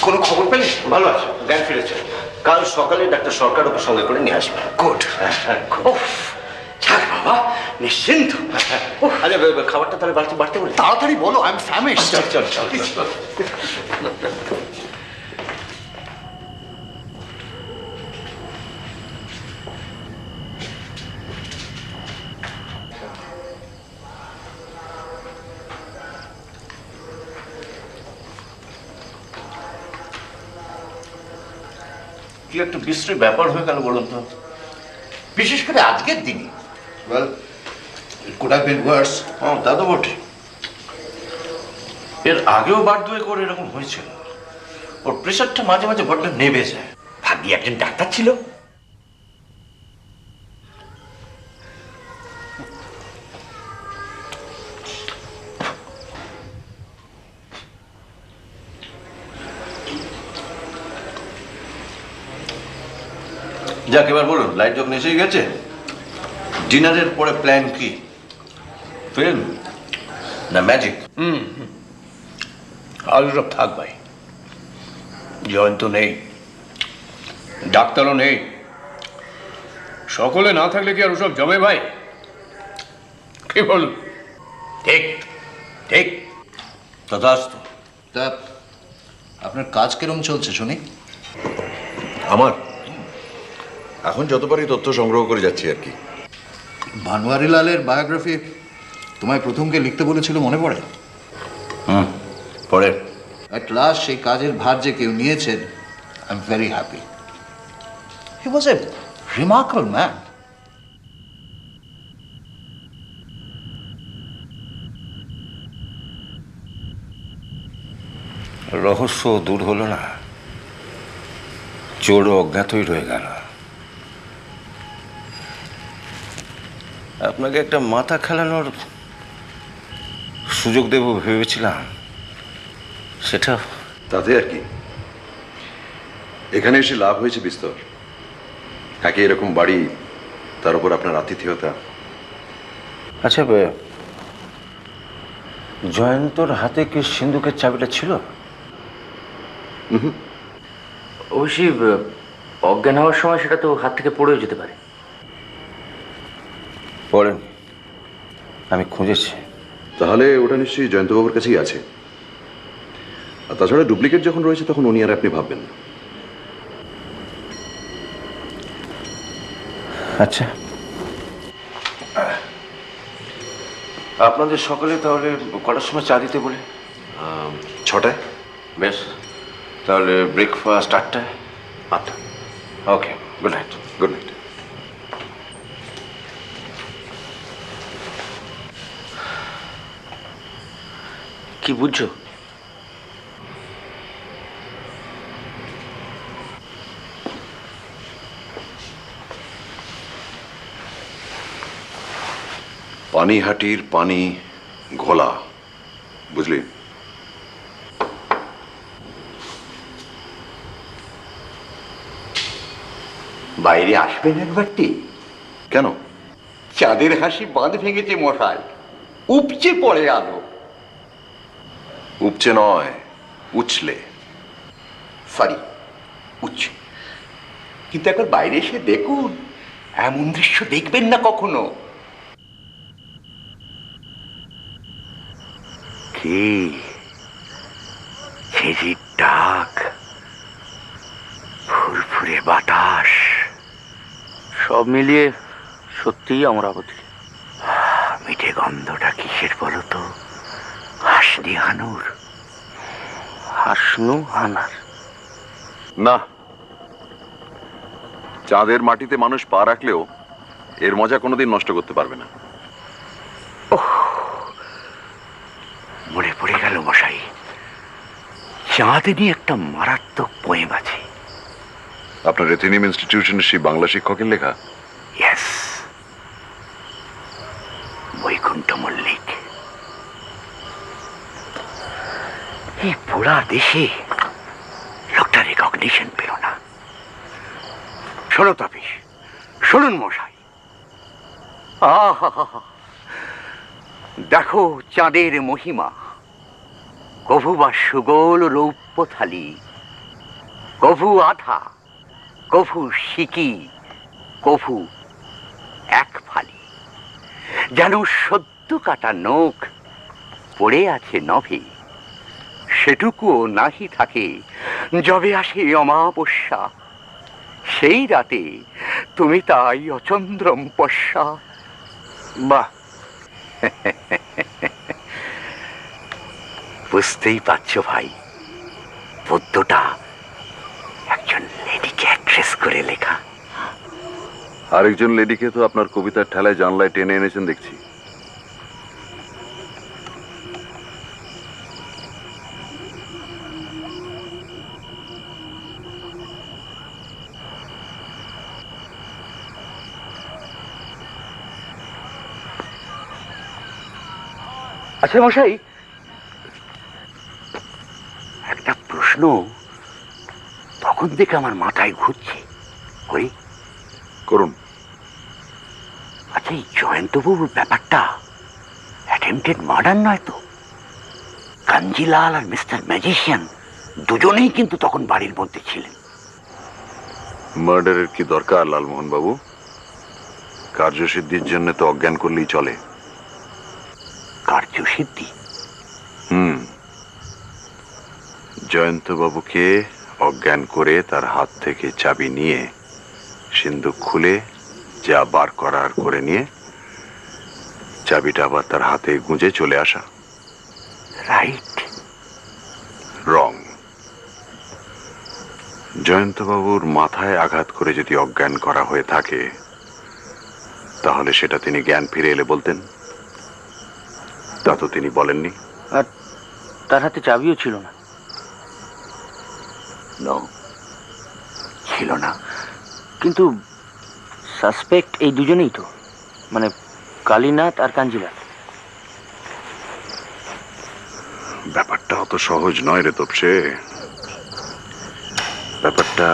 কোনো খবর পেলেন? ভালো আছে। জ্ঞান ফিরেছে। কাল সকালে ডাক্তার সরকার ওকে সঙ্গে করে নিয়ে আসবে। গুড। যাক বাবা, নিশ্চিন্ত। আরে খাবারটা তাহলে বাড়তে বলি। তাড়াতাড়ি বলো, আই এম ফ্যামিশ। চল চল চল চল। কি একটা বিশ্রী ব্যাপার হয়ে গেল বলুন তো। বিশেষ করে আজকের দিনে। Well, it could have been worse. তা তো বটে। এর আগেও বার দুয়ে করে এরকম হয়েছিল। ওর প্রেশারটা মাঝে মাঝে বড্ড নেমে যায়। ভাগ্যি একজন ডাক্তার ছিল। যাক, এবার বলুন, লাইট যখন এসেই গেছে, ডিনারের পরে প্ল্যান কি? ফিল্ম না ম্যাজিক? আজ সব থাক ভাই। জয়ন্ত নেই, ডাক্তারও নেই, সকলে না থাকলে কি আর ওসব জমে ভাই? কি বলুন? ঠিক ঠিক। তথাস্তু। তা আপনার কাজ কিরম চলছে শুনি? আমার এখন যত পারি তথ্য সংগ্রহ করে যাচ্ছি আর কি। বানোয়ারিলালের বায়োগ্রাফি তোমায় প্রথমকে লিখতে বলেছিল, মনে পড়ে? পরে অ্যাট লাস্ট সেই কাজের ভার যে কেউ নিয়েছেন, I am very happy. He was a remarkable man. রহস্য দূর হলো না, চোরও অজ্ঞাতই রয়ে গেল। আপনাকে একটা মাথা খেলানোর সুযোগ দেব ভেবেছিলাম, সেটা তাতে আর কি, এখানে এসে লাভ হয়েছে বিস্তর। একে এরকম বাড়ি, তার উপর আপনার আতিথেয়তা। আচ্ছা, জয়ন্তর হাতে কি সিন্ধুকের চাবিটা ছিল? অবশ্যই অজ্ঞান হওয়ার সময় সেটা তো হাত থেকে পড়েও যেতে পারে। পড়েন, আমি খুঁজেছি। তাহলে ওটা নিশ্চয়ই জয়ন্তবাবুর কাছেই আছে। আর তাছাড়া ডুপ্লিকেট যখন রয়েছে তখন উনি আর আপনি ভাববেন না। আচ্ছা, আপনাদের সকালে তাহলে কটার সময় চা দিতে বলে? 6টায়। বেশ, তাহলে ব্রেকফাস্ট 8টায়। 8টা। ওকে, গুড নাইট। Good night. কি বুঝছো? পানিহাটির পানি ঘোলা, বুঝলি? বাইরে আসবেন একবারটি? কেন? চাঁদের হাসি বাঁধ ভেঙেছে মশাই, উপচে পড়ে আলো। উপচে নয়, উছলে। সরি, উঠছে। কিন্তু একবার বাইরে এসে দেখুন, এমন দৃশ্য দেখবেন না কখনো। কি ঝিঝির ডাক, ফুরফুরে বাতাস, সব মিলিয়ে সত্যিই অমরাবতী। মিঠে গন্ধটা কিসের বলো তো? হাসনি হানুর। হাসনু হানার? না, চাঁদের মাটিতে মানুষ পা রাখলেও এর মজা কোনোদিন নষ্ট করতে পারবে না। মনে পড়ে গেল মশাই, চাঁদে নিয়ে একটা মারাত্মক পোয়েম আছে। আপনার এথেনিয়াম ইনস্টিটিউশনের সেই বাংলা শিক্ষকের লেখা? ইয়েস, বৈকুণ্ঠ মল্লিক। এই পুরা দেশে লোকটা রেকগনিশন পেল না। শোনো তাপিস, শুনুন মশাই। আহা, দেখো চাঁদের মহিমা, কভু বা সুগোল রৌপ্য থালি, কভু আধা, কভু সিকি, কভু এক ফালি, যেন সদ্য কাটা নখ পড়ে আছে নভে, সেটুকুও নাহি থাকে যবে আসে অমাবস্যা। সেই রাতে তুমি তাই অচন্দ্রম পশ্যা। বাহ, বুঝতেই পারছো ভাই, পদ্যটা একজন লেডিকে অ্যাড্রেস করে লেখা। আরেকজন লেডিকে তো আপনার কবিতার ঠেলায় জানলায় টেনে এনেছেন দেখছি। আচ্ছা মশাই, একটা প্রশ্ন তখন থেকে আমার মাথায় ঘুরছে, করি? করুন। আচ্ছা, এই জয়ন্তবাবুর ব্যাপারটা অ্যাটেম্পটেড মার্ডার নয় তো? কাঞ্জিলাল আর মিস্টার ম্যাজিশিয়ান দুজনেই কিন্তু তখন বাড়ির মধ্যে ছিলেন। মার্ডারের কি দরকার লালমোহন বাবু? কার্যসিদ্ধির জন্য তো অজ্ঞান করলেই চলে। কার্যসিদ্ধি? জয়ন্তবাবুকে অজ্ঞান করে তার হাত থেকে চাবি নিয়ে সিন্দুক খুলে যা বার করার করে নিয়ে চাবিটা আবার তার হাতে গুঁজে চলে আসা। রাইট? রং। জয়ন্তবাবুর মাথায় আঘাত করে যদি অজ্ঞান করা হয়ে থাকে, তাহলে সেটা তিনি জ্ঞান ফিরে এলে বলতেন। তা তো তিনি বলেননি। আর তার হাতে চাবিও ছিল না। ছিল না, কিন্তু সাসপেক্ট এই দুজনেই তো, মানে কালীনাথ আর কাঞ্জিলাল। ব্যাপারটা অত সহজ নয় রে তোপসে। ব্যাপারটা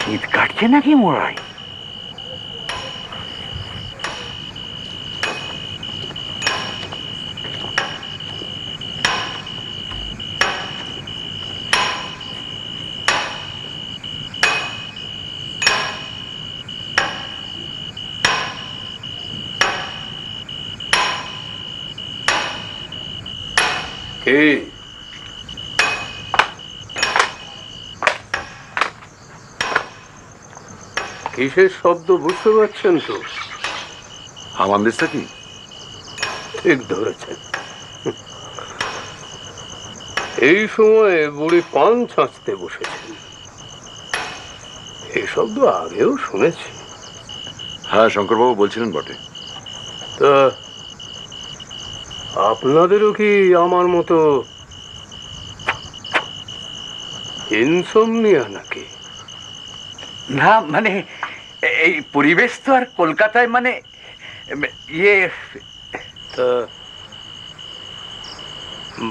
শীত কাটছে নাকি মোড়ায়? কে? কিসের শব্দ বুঝতে পারছেন তো? হামানদিস্তা কি? ঠিক ধরেছেন। এই সময়ে বুড়ি পান ছাঁচতে বসেছেন। এই শব্দ আগেও শুনেছি। হ্যাঁ, শঙ্করবাবু বলছিলেন বটে। তা আপনাদেরও কি আমার মতো ইনসোমনিয়া নাকি? না, মানে এই পরিবেশ তো আর কলকাতায়, মানে ইয়ে। তা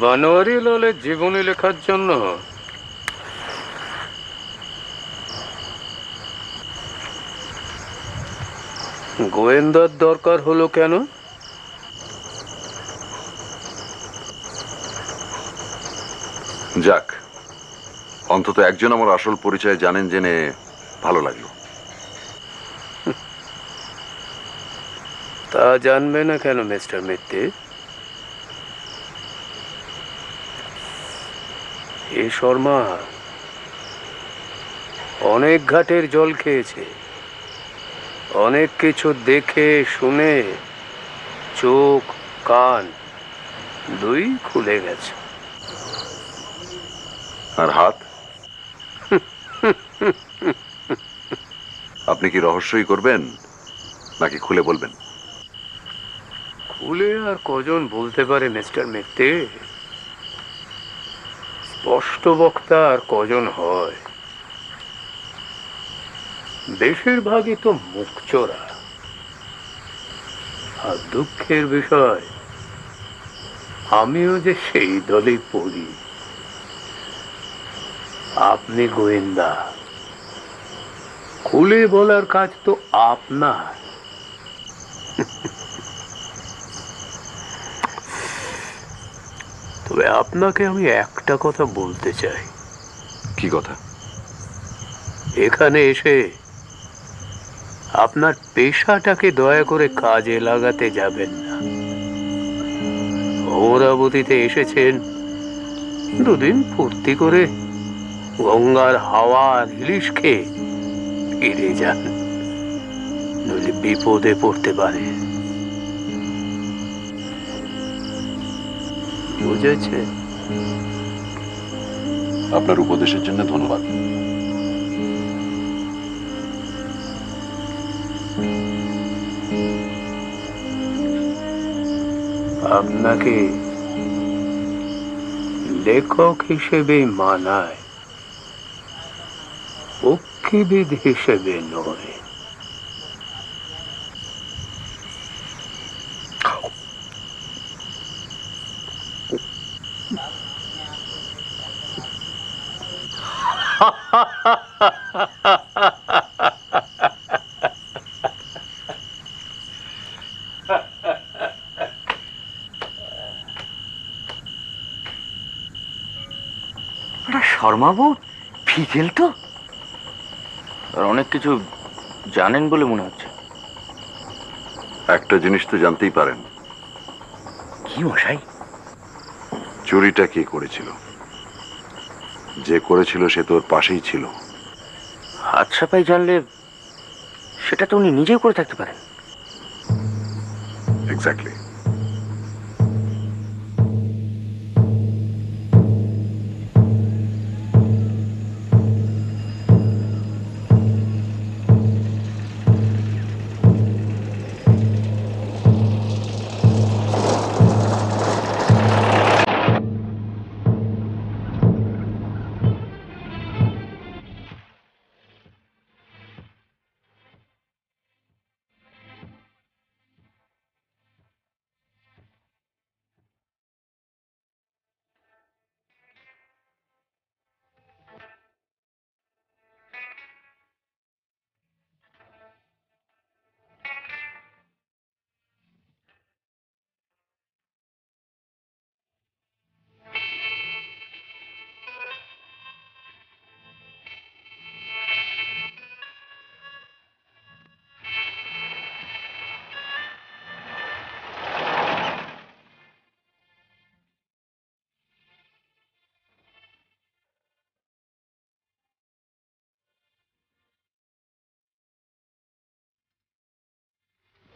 বানোয়ারি লালের জীবনী লেখার জন্য গোয়েন্দার দরকার হলো কেন? যাক, অন্তত একজন আমার আসল পরিচয় জানেন জেনে ভালো লাগলো। তা জানবে না কেন মিস্টার মিত্তি? এই শর্মা অনেক ঘাটের জল খেয়েছে, অনেক কিছু দেখে শুনে চোখ কান দুই খুলে গেছে। আর হাত? আপনি কি রহস্যই করবেন নাকি খুলে বলবেন? খুলে আর কজন বলতে পারে মিস্টার মিত্তি? স্পষ্ট বক্তা আর কজন হয়? বেশিরভাগই তো মুখচোরা। আর দুঃখের বিষয়, আমিও যে সেই দলে পড়ি। আপনি গোয়েন্দা, খুলে বলার কাজ তো আপনার। তবে আপনাকে আমি একটা কথা বলতে চাই। কি কথা? এখানে এসে আপনার পেশাটাকে দয়া করে কাজে লাগাতে যাবেন না। অমরাবতীতে এসেছেন, দুদিন ফুর্তি করে গঙ্গার হাওয়া আর ইলিশ খেয়ে ফিরে যান, নইলে বিপদে পড়তে পারে। বুঝেছে? আপনার উপদেশের জন্য ধন্যবাদ। আপনাকে লেখক হিসেবে মানায়, পক্ষীবিদ হিসেবে নয়। শর্মাবু ফিজেল তো, আর অনেক কিছু জানেন বলে মনে হচ্ছে। একটা জিনিস তো জানতেই পারেন। কি মশাই? চুরিটা কে করেছিল? যে করেছিল সে তোর পাশেই ছিল। হাত সাপাই জানলে সেটা তো উনি নিজেও করে থাকতে পারেন। এক্স্যাক্টলি।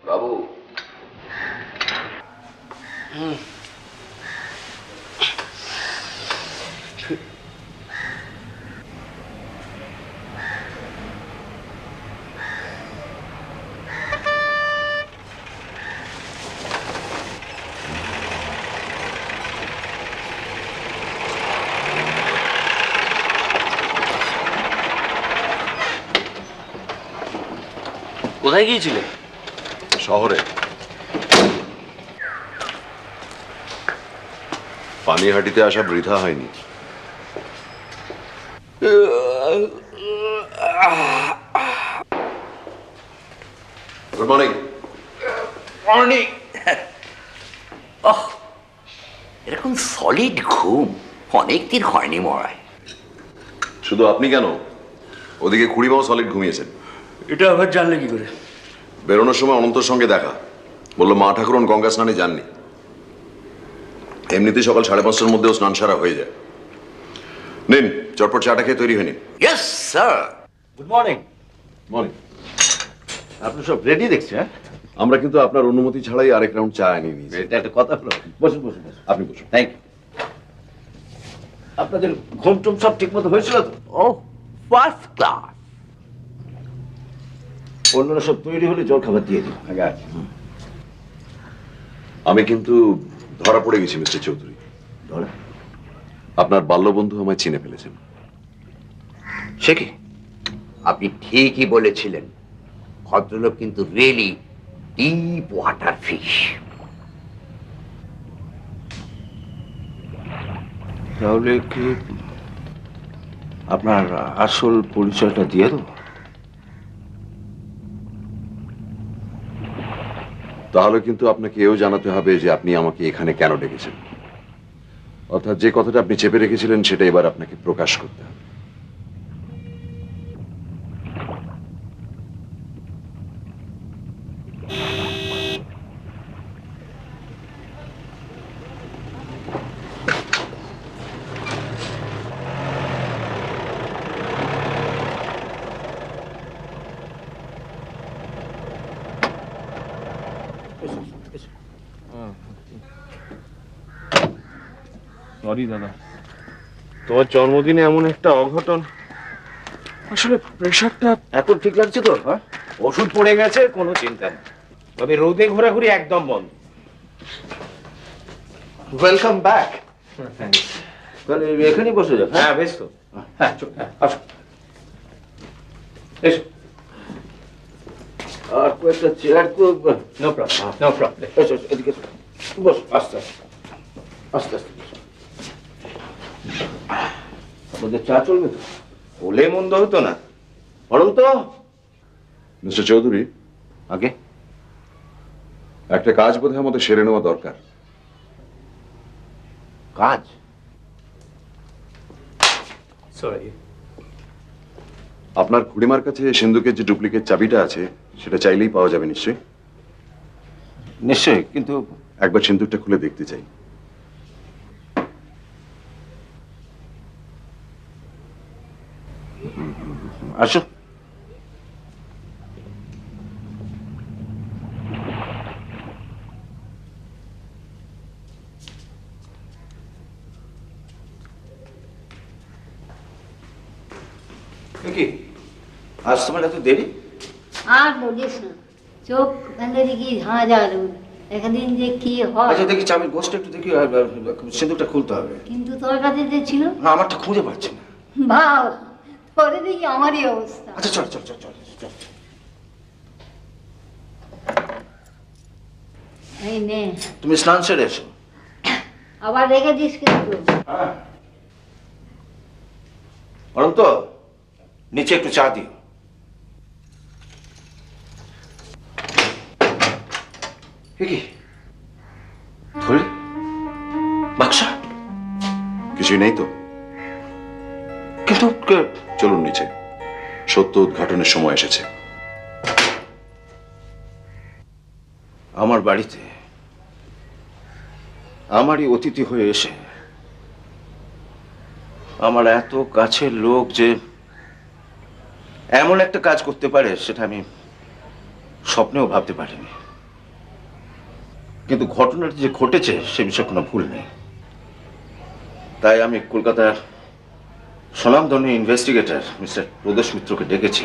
বাবু, কোথায় গিয়েছিলে? শহরে। পানিহাটিতে আসা বৃথা হয়নি। Good morning. মর্নিং। এরকম সলিড ঘুম অনেকদিন হয়নি মরায়। শুধু আপনি কেন, ওদিকে খুড়িমাও সলিড ঘুমিয়েছেন। এটা আবার জানলে কি করে? বেরোনোর সময় অনন্তর সঙ্গে দেখা, বললো মা ঠাকুরন গঙ্গা স্নানে যাননি। এমনিতেই সকাল 5:30টার মধ্যেও স্নান সারা হয়ে যায়। নিন, চটপট চাটা খেয়ে তৈরি হয়নি। Yes sir. Good morning. Morning. আপনি সব রেডি দেখছি। হ্যাঁ, আমরা কিন্তু আপনার অনুমতি ছাড়াই আরেক রাউন্ড চা আনিয়ে নিয়েছি। এটা একটা কথা হলো। বসুন বসুন বসুন। আপনি বসুন। Thank you. আপনাদের ঘুম টুম সব ঠিক মতো হয়েছিল তো? ও ফার্স্ট ক্লাস। অন্যরা সব তৈরি হলে জল খাবার দিয়ে দিন। আগে আছে। আমি কিন্তু ধরা পড়ে গেছি মিস্টার চৌধুরী। ধরা? আপনার বাল্যবন্ধু আমায় চিনে ফেলেছেন। সে কি? আপনি ঠিকই বলেছিলেন, ভদ্রলোক কিন্তু রিয়েলি ডিপ ওয়াটার ফিশ। তাহলে কি আপনার আসল পরিচয়টা দিয়ে দেবো? তাহলে কিন্তু আপনাকে এও জানাতে হবে যে আপনি আমাকে এখানে কেন ডেকেছেন। অর্থাৎ যে কথাটা আপনি চেপে রেখেছিলেন সেটা এবার আপনাকে প্রকাশ করতে হবে। সরি দাদা, তোমার জন্মদিনে এমন একটা অঘটন। আসলে প্রেশারটা এখন ঠিক লাগছে তো? হ্যাঁ, ওষুধ পড়ে গেছে, কোনো চিন্তা নেই। তবে রোদে ঘোরাঘুরি একদম বন্ধ। Welcome back. তাহলে এখানেই বসে যাও। হ্যাঁ, বেশ তো। হ্যাঁ, আসো, এসো। আর কয়েকটা চেয়ার তো। No problem, no problem. এসো এসো, এদিকে এসো। বস, আস্তে আস্তে আস্তে আস্তে বসো। আপনাদের চা চলবে তো? বলে মন্দ হতো না। অনন্ত, মিস্টার চৌধুরী, আগে একটা কাজ বোধহয় আমাদের সেরে নেওয়া দরকার। কাজ? সরি। আপনার খুড়িমার কাছে সিন্ধুকের যে ডুপ্লিকেট চাবিটা আছে সেটা চাইলেই পাওয়া যাবে নিশ্চয়ই? নিশ্চয়ই, কিন্তু একবার সিন্ধুকটা খুলে দেখতে চাই। আসো। কি আজ তোমার এত দেরি? আর বলিস না, চোখ বেঁধে দেখি ঝাঁঝার একদিন যে কি হয়। আচ্ছা দেখি চাবির গোষ্ঠটা একটু দেখি, সিন্ধুকটা খুলতে হবে। কিন্তু তোর কাছে যে ছিল, না, আমারটা খুঁজে পাচ্ছি না। ভাব তোরে দেখি আমারই অবস্থা। আচ্ছা চল চল চল চল চল। এই নে, তুমি স্নান সেরে এসো। আবার রেখে দিস কিন্তু। অনন্ত, নিচে একটু চা দিও। কি ধরে বাক্সা? কিছুই নেই তো? কিন্তু চলুন নিচে, সত্য উদ্ঘাটনের সময় এসেছে। আমার বাড়িতে আমারই অতিথি হয়ে এসে আমার এত কাছের লোক যে এমন একটা কাজ করতে পারে সেটা আমি স্বপ্নেও ভাবতে পারিনি। কিন্তু ঘটনাটি যে ঘটেছে সে বিষয়ে কোনো ভুল নেই। তাই আমি কলকাতার স্বনামধন্য ইনভেস্টিগেটর মিস্টার প্রদোষ মিত্রকে ডেকেছি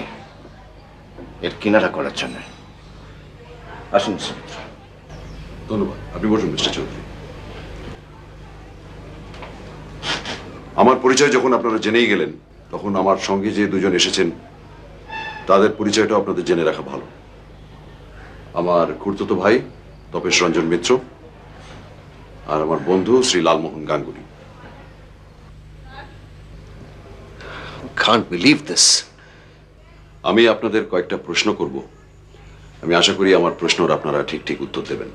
এর কিনারা করার জন্য। আসুন মিস্টার মিত্র। ধন্যবাদ, আপনি বসুন মিস্টার চৌধুরী। আমার পরিচয় যখন আপনারা জেনেই গেলেন, তখন আমার সঙ্গে যে দুজন এসেছেন তাদের পরিচয়টা আপনাদের জেনে রাখা ভালো। আমার খুড়তুতো ভাই তপেশ রঞ্জন মিত্র আর আমার বন্ধু Shri Lalmohan Ganguly. Can't believe this. আমি আপনাদের কয়েকটা প্রশ্ন করব। আমি আশা করি আমার প্রশ্নের আপনারা ঠিক ঠিক উত্তর দেবেন।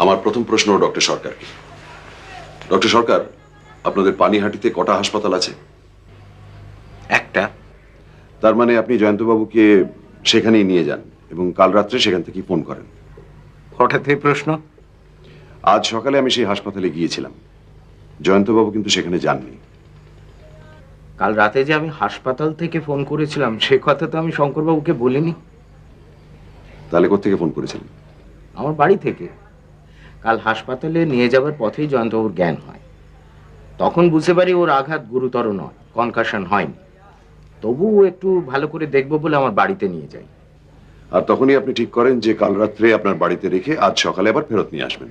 আমার প্রথম প্রশ্ন ডক্টর সরকারকে। ডক্টর সরকার, আপনাদের পানিহাটিতে কটা হাসপাতাল আছে? একটা। তার মানে আপনি জয়ন্তবাবুকে সেখানেই নিয়ে যান এবং কাল রাত্রে সেখান থেকে ফোন করেন। হঠাৎ এই প্রশ্ন? আজ সকালে আমি সেই হাসপাতালে গিয়েছিলাম, জয়ন্তবাবু কিন্তু সেখানে যাননি। কাল রাতে যে আমি হাসপাতাল থেকে ফোন করেছিলাম সে কথা তো আমি শঙ্করবাবুকে বলিনি। তাহলে কোত্থেকে ফোন করেছিলেন? আমার বাড়ি থেকে। কাল হাসপাতালে নিয়ে যাবার পথেই জয়ন্তবাবুর জ্ঞান হয়। তখন বুঝতে পারি ওর আঘাত গুরুতর নয়, কনকাশন হয়নি। তবুও একটু ভালো করে দেখবো বলে আমার বাড়িতে নিয়ে যাই। আর তখনই আপনি ঠিক করেন যে কাল রাত্রে আপনার বাড়িতে রেখে আজ সকালে আবার ফেরত নিয়ে আসবেন।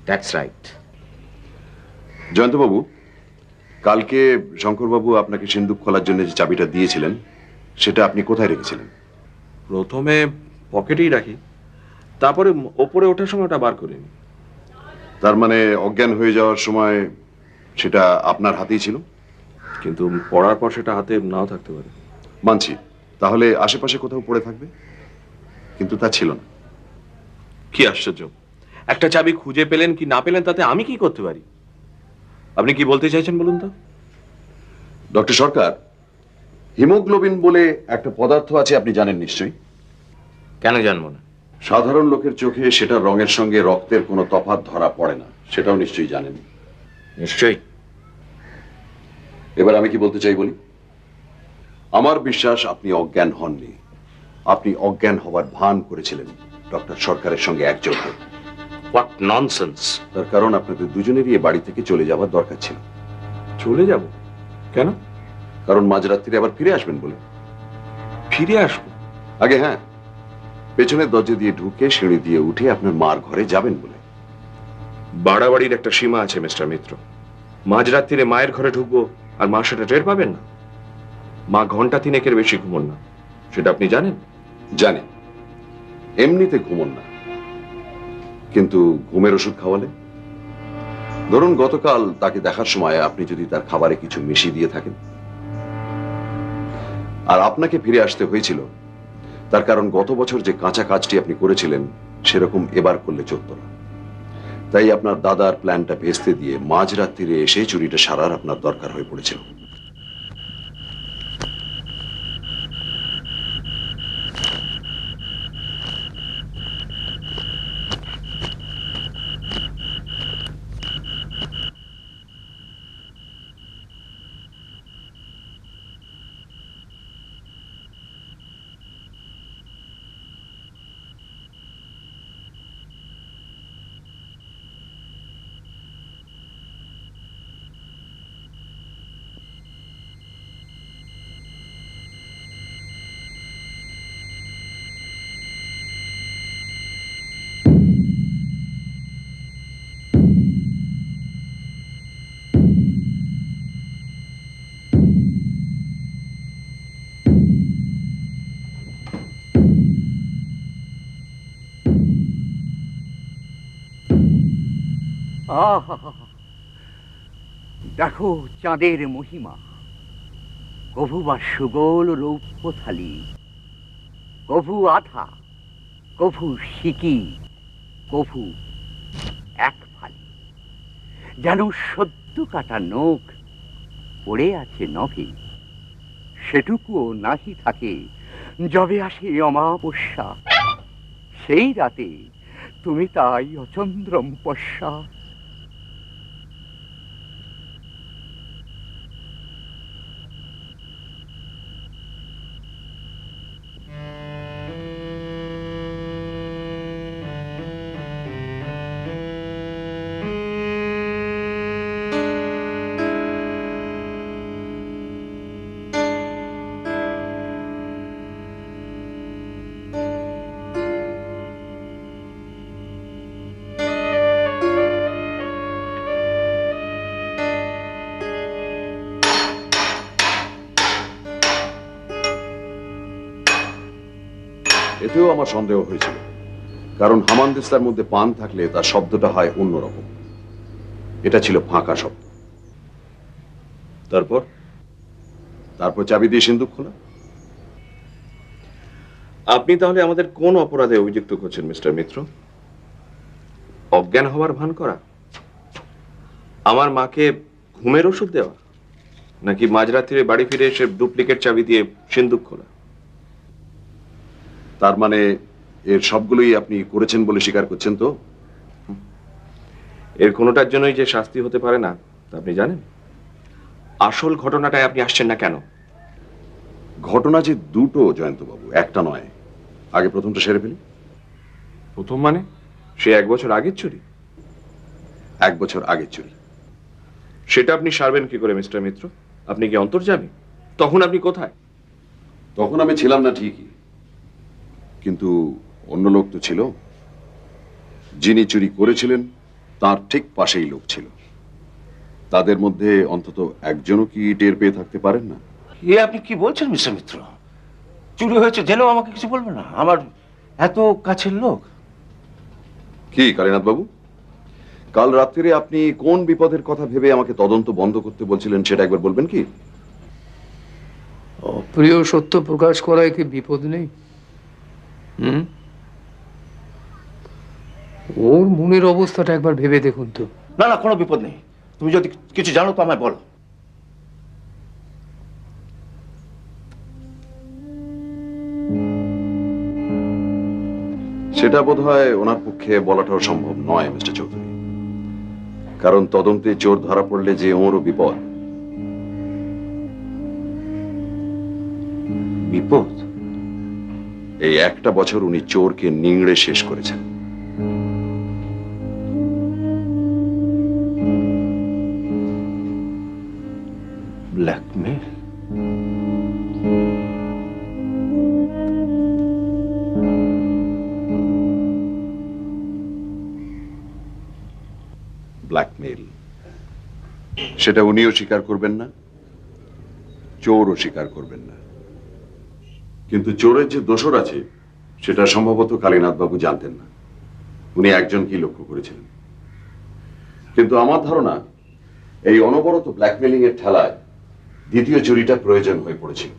That's right. জয়ন্তবাবু, কালকে শঙ্করবাবু আপনাকে সিন্দুক খোলার জন্য যে চাবিটা দিয়েছিলেন সেটা আপনি কোথায় রেখেছিলেন? প্রথমে পকেটেই রাখি, তারপরে ওপরে ওঠার সময় ওটা বার করে নিই। তার মানে অজ্ঞান হয়ে যাওয়ার সময় সেটা আপনার হাতেই ছিল? কিন্তু পড়ার পর সেটা হাতে নাও থাকতে পারে। মানছি, তাহলে আশেপাশে কোথাও পড়ে থাকবে, কিন্তু তা ছিল না। কি আশ্চর্য! একটা চাবি খুঁজে পেলেন কি না পেলেন তাতে আমি কি করতে পারি? আপনি কি বলতে চাইছেন বলুন তো? ডক্টর সরকার, হিমোগ্লোবিন বলে একটা পদার্থ আছে, আপনি জানেন নিশ্চয়ই। কেন জানবো না? সাধারণ লোকের চোখে সেটার রঙের সঙ্গে রক্তের কোনো তফাৎ ধরা পড়ে না, সেটাও নিশ্চয়ই জানেন। নিশ্চয়ই। এবার আমি কি বলতে চাই বলি। আমার বিশ্বাস আপনি অজ্ঞান হননি, আপনি অজ্ঞান হওয়ার ভান করেছিলেন ডক্টর সরকারের সঙ্গে একযোগে। What nonsense! তার কারণ আপনাদের দুজনেরই এ বাড়ি থেকে চলে যাওয়ার দরকার ছিল। চলে যাব কেন? কারণ মাঝরাত্রিরে আবার ফিরে আসবেন বলে। ফিরে আসবো? আগে হ্যাঁ, পেছনের দরজা দিয়ে ঢুকে সিঁড়ি দিয়ে উঠে আপনার মার ঘরে যাবেন বলে। বাড়াবাড়ির একটা সীমা আছে মিস্টার মিত্র। মাঝরাত্রিরে মায়ের ঘরে ঢুকবো আর মা সেটা টের পাবেন না। মা ঘন্টা তিনেকের বেশি ঘুমন না, সেটা আপনি জানেন? জানি, এমনিতে ঘুমন না, কিন্তু ঘুমের ওষুধ খাওয়ালে? ধরুন গতকাল তাকে দেখার সময় আপনি যদি তার খাবারে কিছু মিশিয়ে দিয়ে থাকেন, আর আপনাকে ফিরে আসতে হয়েছিল, তার কারণ গত বছর যে কাঁচা কাজটি আপনি করেছিলেন সেরকম এবার করলে চলত না। তাই আপনার দাদার প্ল্যানটা ভেস্তে দিয়ে মাঝরাত্রিরে এসে চুরিটা সারার আপনার দরকার হয়ে পড়েছিল। দেখো চাঁদের মহিমা, কভু বা সুগোল রৌপ্য থালি, কভু আঠা, কভু সিকি, কভু এক ফালি। যেন সদ্য কাটা নখ পড়ে আছে নভে, সেটুকুও নাহি থাকে যবে আসে অমাবস্যা। সেই রাতে তুমি তাই অচন্দ্রম পশ্যা। এতেও আমার সন্দেহ হয়েছিল, কারণ হামানদিস্তার মধ্যে পান থাকলে তার শব্দটা হয় অন্যরকম। এটা ছিল ফাঁকা শব্দ। তারপর তারপর চাবি দিয়ে সিন্দুক খোলা। আপনি তাহলে আমাদের কোন অপরাধে অভিযুক্ত করছেন মিস্টার মিত্র? অজ্ঞান হওয়ার ভান করা, আমার মাকে ঘুমের ওষুধ দেওয়া, নাকি মাঝরাত্রিরে বাড়ি ফিরে এসে ডুপ্লিকেট চাবি দিয়ে সিন্দুক খোলা? তার মানে এর সবগুলোই আপনি করেছেন বলে স্বীকার করছেন তো? এর কোনোটার জন্যই যে শাস্তি হতে পারে না তা আপনি জানেন? আসল ঘটনাটায় আপনি আসছেন না কেন? ঘটনা যে দুটো জয়ন্তবাবু, একটা নয়। আগে প্রথমটা সেরে ফেলি। প্রথম মানে? সে 1 বছর আগের চুরি? 1 বছর আগের চুরি। সেটা আপনি সারবেন কি করে মিস্টার মিত্র? আপনি কি অন্তর্যামী? তখন আপনি কোথায়? তখন আমি ছিলাম না ঠিকই, কিন্তু অন্য লোক তো ছিল। যিনি চুরি করেছিলেন তার ঠিক পাশেই লোক ছিল। তাদের মধ্যে অন্তত একজনও কি টের পেয়ে থাকতে পারেন না? এ আপনি কি বলছেন মিস্টার মিত্র? চুরি হয়েছে জেনেও আমাকে কিছু বলবে না? আমার এত কাছের লোক। কি কালীনাথ বাবু, কাল রাত্রিরে আপনি কোন বিপদের কথা ভেবে আমাকে তদন্ত বন্ধ করতে বলছিলেন সেটা একবার বলবেন কি? অপ্রিয় সত্য প্রকাশ করায় কি বিপদ নেই? ওর মনের অবস্থাটা একবার ভেবে দেখুন তো। না না, কোনো বিপদ নেই। তুমি যদি কিছু জানো তো আমায় বলো। সেটা বোধহয় ওনার পক্ষে বলাটাও সম্ভব নয় মিস্টার চৌধুরী, কারণ তদন্তে চোর ধরা পড়লে যে ওরও বিপদ। বিপদ? এই একটা বছর উনি চোরকে নিংড়ে শেষ করেছেন। ব্ল্যাকমেল? ব্ল্যাকমেল, সেটা উনিও স্বীকার করবেন না, চোরও স্বীকার করবেন না। কিন্তু চোরের যে দোষর আছে সেটা সম্ভবত কালীনাথ বাবু জানতেন না। উনি একজনকেই লক্ষ্য করেছিলেন। কিন্তু আমার ধারণা এই অনবরত ব্ল্যাকমেলিং এর ঠেলায় দ্বিতীয় চুরিটা প্রয়োজন হয়ে পড়েছিল।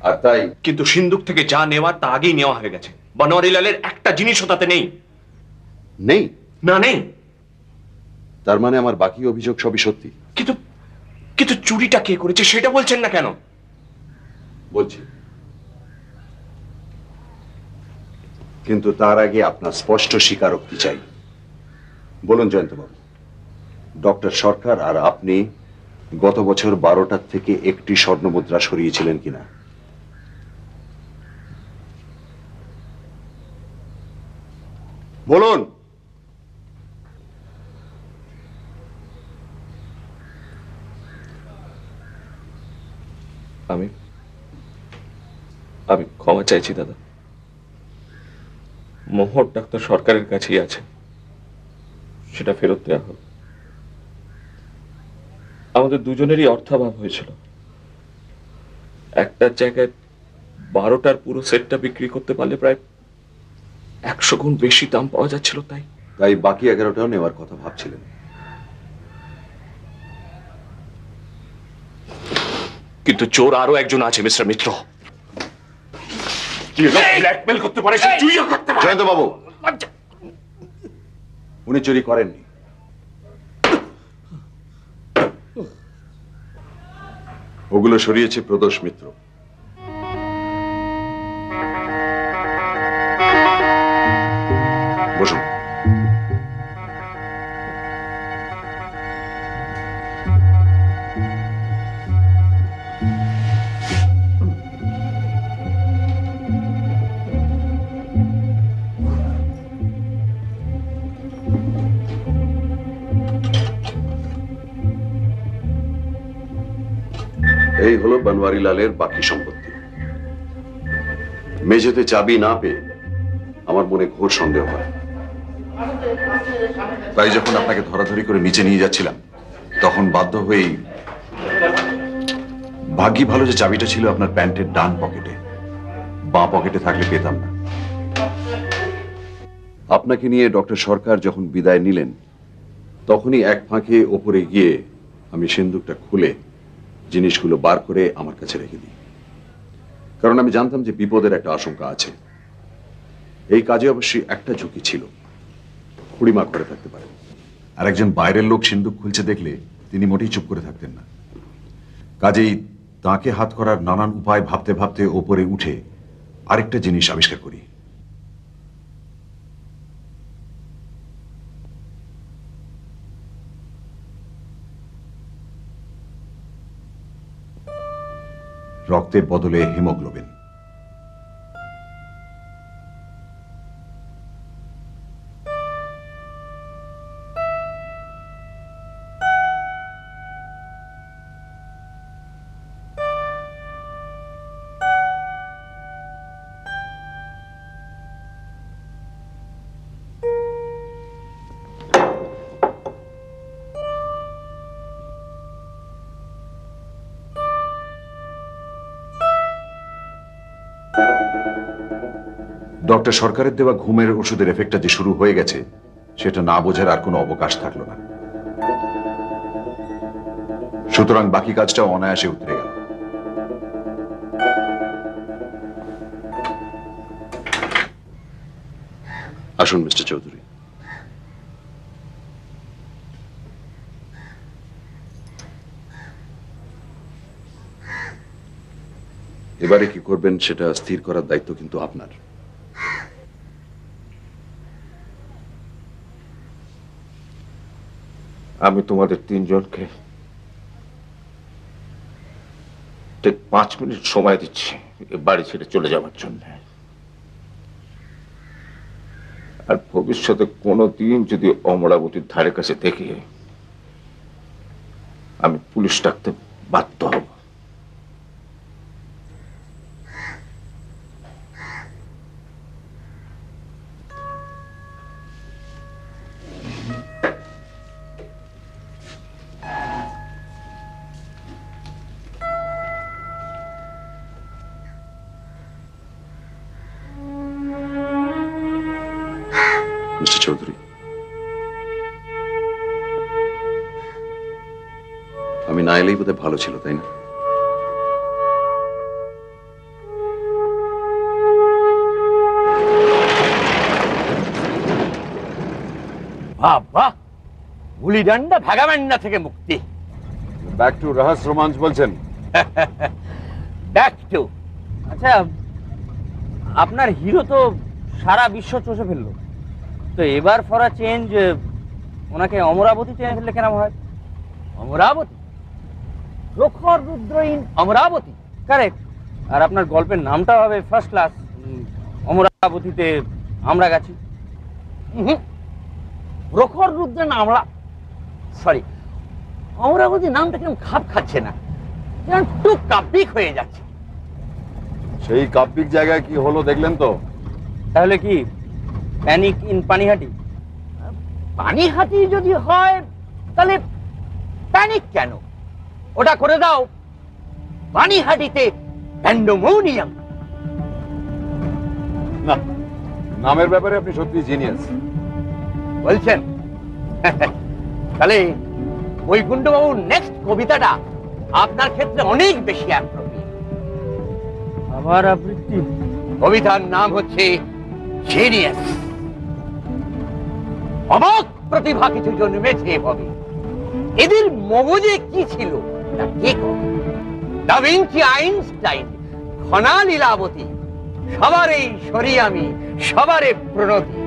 আর তাই কিন্তু সিন্ধুক থেকে যা নেওয়ার তা আগেই নেওয়া হয়ে গেছে। বনোয়ারিলালের একটা জিনিসও তাতে নেই। নেই? না, নেই। তার মানে আমার বাকি অভিযোগ সবই সত্যি? কিন্তু কিন্তু চুরিটা কে করেছে সেটা বলছেন না কেন? বলছি, কিন্তু তার আগে আপনার স্পষ্ট স্বীকারোক্তি চাই। বলুন জয়ন্তবাবু, ডক্টর সরকার আর আপনি গত বছর 12টার থেকে একটি স্বর্ণমুদ্রা সরিয়েছিলেন কিনা? বলুন। আমি ক্ষমা চাইছি দাদা। মোহর ডাক্তার সরকারের কাছেই আছে, সেটা ফেরত দেওয়া হোক। আমাদের দুজনেরই অর্থাভাব হয়েছিল। একটার জায়গায় 12টার পুরো সেটটা বিক্রি করতে পারলে প্রায় 100 গুণ বেশি দাম পাওয়া যাচ্ছিল। তাই বাকি 11টাও নেওয়ার কথা ভাবছিলেন? কিন্তু চোর আরো একজন আছে মিস্টার মিত্র। ব্ল্যাকমেল করতে পারে, চুরিও করতে পারে। জয়ন্তবাবু, উনি চুরি করেননি। ওগুলো সরিয়েছে প্রদোষ মিত্র। বসুন। এই হলো বনওয়ারিলালের বাকি সম্পত্তি। মেঝেতে চাবি না পেয়ে আমার মনে ঘোর সন্দেহ হয়। তাই যখন আপনাকে ধরাধরি করে নিচে নিয়ে যাচ্ছিলাম তখন বাধ্য হয়েই, ভাগ্যি ভালো যে চাবিটা ছিল আপনার প্যান্টের ডান পকেটে, বাঁ পকেটে থাকলে পেতাম না। আপনাকে নিয়ে ডক্টর সরকার যখন বিদায় নিলেন তখনই এক ফাঁকে ওপরে গিয়ে আমি সিন্দুকটা খুলে জিনিসগুলো বার করে আমার কাছে রেখে দিই, কারণ আমি জানতাম যে বিপদের একটা আশঙ্কা আছে। এই কাজে অবশ্যই একটা ঝুঁকি ছিল, খুড়িমা করে থাকতে পারে। আর একজন বাইরের লোক সিন্দুক খুলছে দেখলে তিনি মোটেই চুপ করে থাকতেন না। কাজেই তাকে হাত করার নানান উপায় ভাবতে ভাবতে ওপরে উঠে আরেকটা জিনিস আবিষ্কার করি। রক্তের বদলে হিমোগ্লোবিন। ডক্টর সরকারের দেওয়া ঘুমের ওষুধের এফেক্টটা যে শুরু হয়ে গেছে সেটা না বোঝার আর কোনো অবকাশ থাকলো না। সুতরাং বাকি কাজটা অনায়াসে উতরে গেল। আসুন মিস্টার চৌধুরী। এবারে কি করবেন সেটা স্থির করার দায়িত্ব কিন্তু আপনার। আমি তোমাদের তিনজনকে ঠিক 5 মিনিট সময় দিচ্ছি বাড়ি ছেড়ে চলে যাওয়ার জন্য। আর ভবিষ্যতে কোনোদিন যদি অমরাবতীর ধারে কাছে দেখি, আমি পুলিশ ডাকতে বাধ্য হব। মিস্টার চৌধুরী, আমি না এলেই বোধহয় ভালো ছিল, তাই না? বাবা, গুলি ডান্ডা ভাগাবান্ডা থেকে মুক্তি। ব্যাক টু রহস্য রোমাঞ্চ বলছেন? Back to. আচ্ছা, আপনার হিরো তো সারা বিশ্ব চষে ফেললো, তো এবার ফর আ চেঞ্জ ওনাকে অমরাবতীতে এনে ফেললে কেমন হয়? অমরাবতী, প্রখর রুদ্র ইন অমরাবতী। কারেক্ট। আর আপনার গল্পের নামটাও হবে ফার্স্ট ক্লাস, অমরাবতীতে আমরা গেছি। প্রখর রুদ্র না, আমরা সরি, অমরাবতী নামটা কেমন খাপ খাচ্ছে না, কেমন একটু কাব্যিক হয়ে যাচ্ছে। সেই কাব্যিক জায়গায় কি হলো দেখলেন তো? তাহলে কি প্যানিক ইন পানিহাটি? পানিহাটি যদি হয় তাহলে প্যানিক কেন? ওটা করে দাও পানিহাটিতে প্যান্ডেমোনিয়াম। না, নামের ব্যাপারে আপনি সত্যি জিনিয়াস বলছেন? তাহলে বৈকুণ্ঠবাবুর নেক্সট কবিতাটা আপনার ক্ষেত্রে অনেক বেশি অ্যাপ্রোপ্রিয়েট। আবার আবৃত্তি? কবিতার নাম হচ্ছে জিনিয়াস। অবাক প্রতিভা কিছু জন্মেছে ভাবে, এদের মগজে কি ছিল তা কে করে? দা ভিঞ্চি, আইনস্টাইন, ঘনা লীলাবতী, সবারই সরি আমি, সবারে প্রণতি।